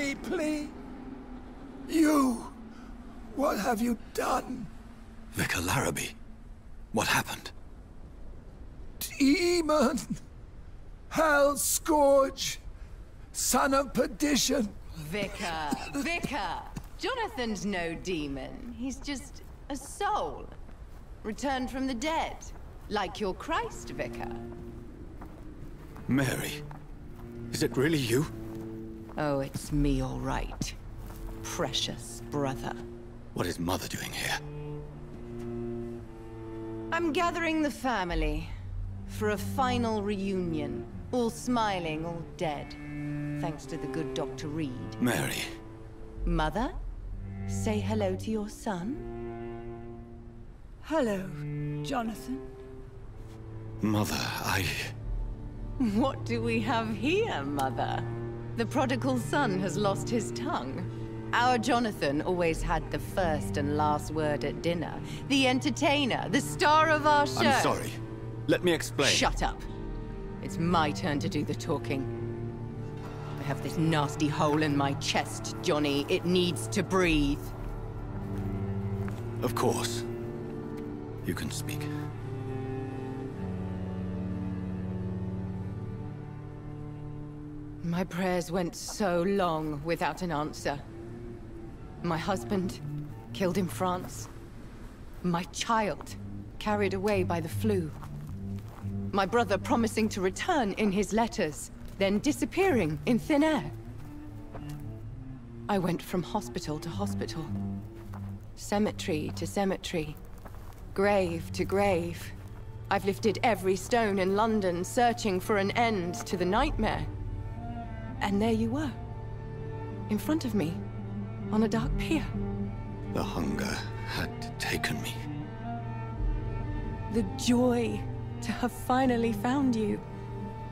me, please. You! What have you done? Vicar Larrabee, what happened? Demon! Hell Scourge! Son of perdition! Vicar! Jonathan's no demon. He's just a soul. Returned from the dead. Like your Christ, Vicar. Mary, is it really you? Oh, it's me, all right. Precious brother. What is Mother doing here? I'm gathering the family for a final reunion. All smiling, all dead. Thanks to the good Dr. Reed. Mary. Mother, say hello to your son. Hello, Jonathan. Mother, What do we have here, Mother? The prodigal son has lost his tongue. Our Jonathan always had the first and last word at dinner. The entertainer, the star of our show. I'm sorry. Let me explain. Shut up. It's my turn to do the talking. I have this nasty hole in my chest, Johnny. It needs to breathe. Of course. You can speak. My prayers went so long without an answer. My husband, killed in France. My child, carried away by the flu. My brother promising to return in his letters, then disappearing in thin air. I went from hospital to hospital. Cemetery to cemetery. Grave to grave. I've lifted every stone in London, searching for an end to the nightmare. And there you were. In front of me. On a dark pier. The hunger had taken me. The joy to have finally found you.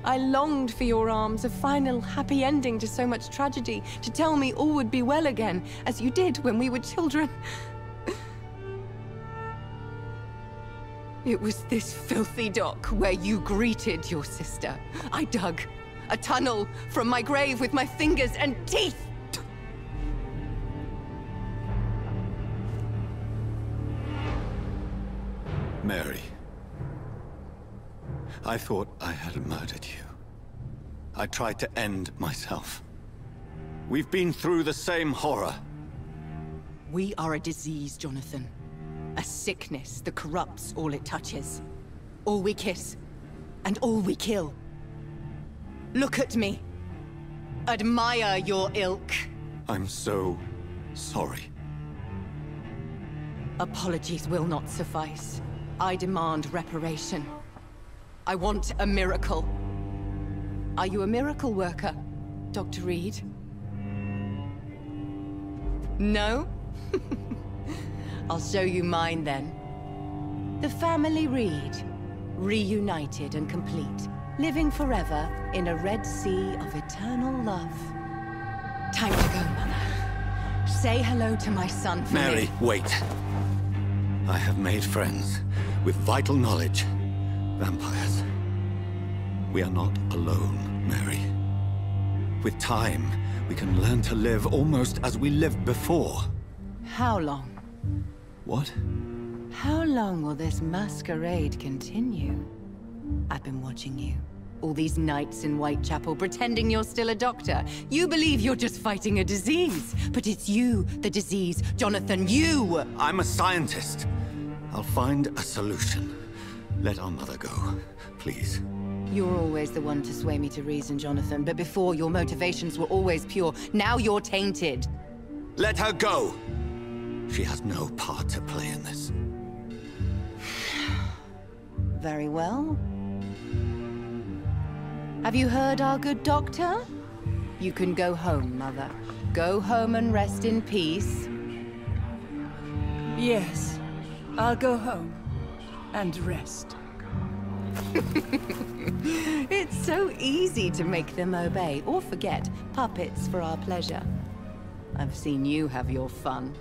I longed for your arms, a final happy ending to so much tragedy, to tell me all would be well again, as you did when we were children. It was this filthy dock where you greeted your sister. I dug a tunnel from my grave with my fingers and teeth. Mary, I thought I had murdered you. I tried to end myself. We've been through the same horror. We are a disease, Jonathan. A sickness that corrupts all it touches. All we kiss, and all we kill. Look at me. Admire your ilk. I'm so sorry. Apologies will not suffice. I demand reparation. I want a miracle. Are you a miracle worker, Dr. Reed? No? I'll show you mine then. The family Reed, reunited and complete, living forever in a red sea of eternal love. Time to go, Mother. Say hello to my son for me. Mary, wait. I have made friends with vital knowledge. Vampires. We are not alone, Mary. With time, we can learn to live almost as we lived before. How long? What? How long will this masquerade continue? I've been watching you. All these nights in Whitechapel, pretending you're still a doctor. You believe you're just fighting a disease. But it's you, the disease. Jonathan, you! I'm a scientist. I'll find a solution. Let our mother go, please. You're always the one to sway me to reason, Jonathan. But before, your motivations were always pure. Now you're tainted. Let her go! She has no part to play in this. Very well. Have you heard our good doctor? You can go home, Mother. Go home and rest in peace. Yes, I'll go home and rest. It's so easy to make them obey or forget. Puppets for our pleasure. I've seen you have your fun.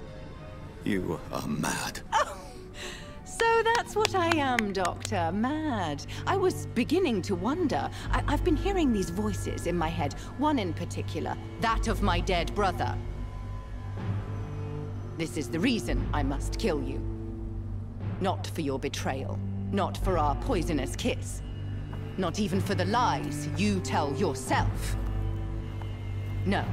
You are mad. Oh, so that's what I am, Doctor. Mad. I was beginning to wonder. I've been hearing these voices in my head, one in particular, that of my dead brother. This is the reason I must kill you. Not for your betrayal, not for our poisonous kiss, not even for the lies you tell yourself. No,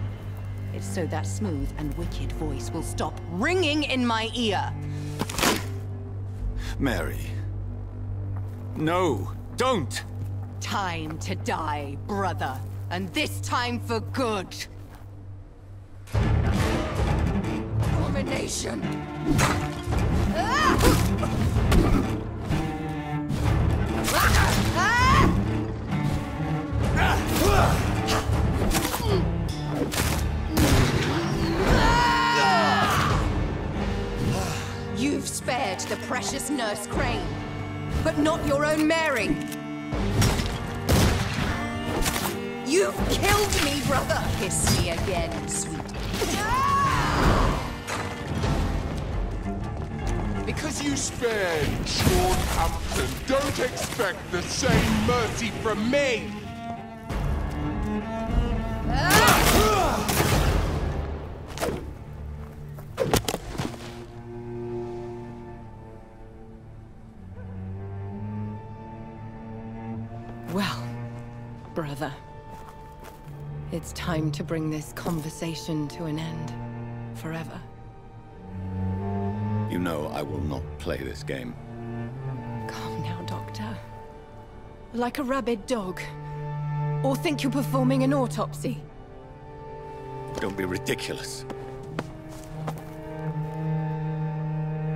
it's so that smooth and wicked voice will stop ringing in my ear. Mary. No, don't! Time to die, brother. And this time for good. Abomination! You've spared the precious Nurse Crane, but not your own Mary. You've killed me, brother! Kiss me again, sweet. Because you spared Sean Hampton, don't expect the same mercy from me! Well, brother, it's time to bring this conversation to an end. Forever. You know I will not play this game. Calm now, Doctor. Like a rabid dog. Or think you're performing an autopsy. Don't be ridiculous.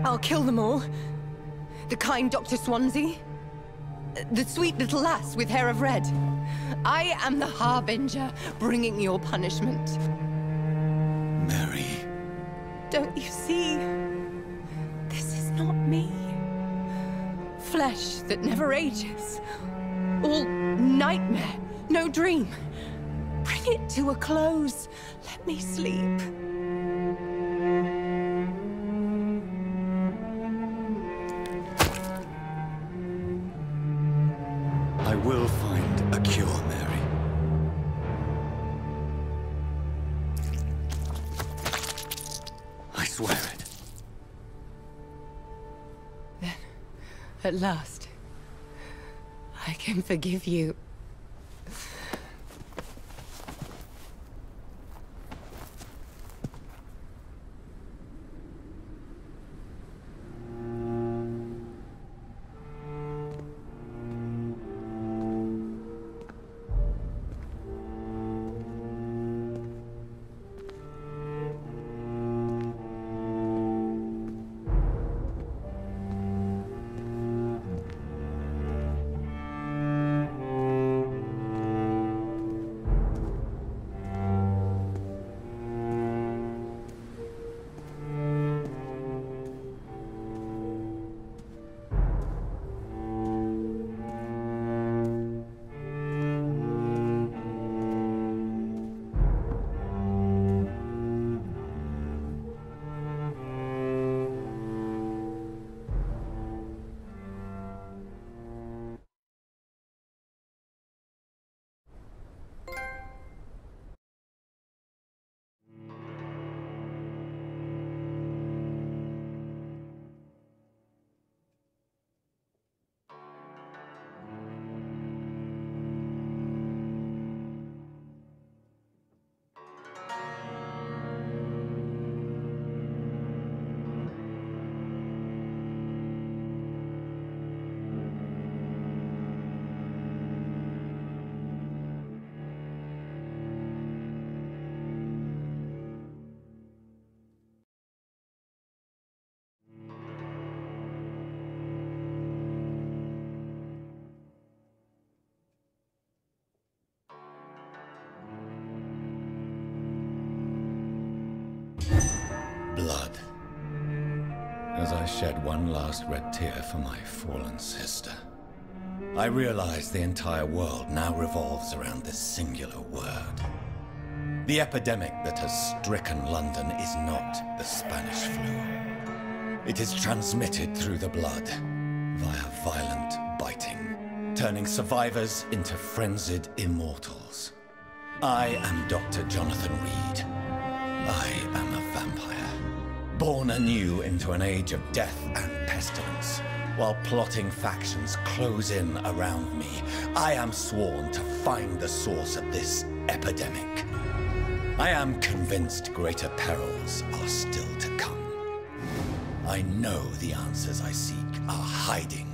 I'll kill them all. The kind Dr. Swansea. The sweet little lass with hair of red. I am the Harbinger, bringing your punishment. Mary. Don't you see? This is not me. Flesh that never ages. All nightmare, no dream. Bring it to a close. Let me sleep. I will find a cure, Mary. I swear it. Then, at last, I can forgive you. Blood. As I shed one last red tear for my fallen sister, I realize the entire world now revolves around this singular word. The epidemic that has stricken London is not the Spanish flu. It is transmitted through the blood, via violent biting, turning survivors into frenzied immortals. I am Dr. Jonathan Reed. I am a vampire, born anew into an age of death and pestilence. While plotting factions close in around me, I am sworn to find the source of this epidemic. I am convinced greater perils are still to come. I know the answers I seek are hiding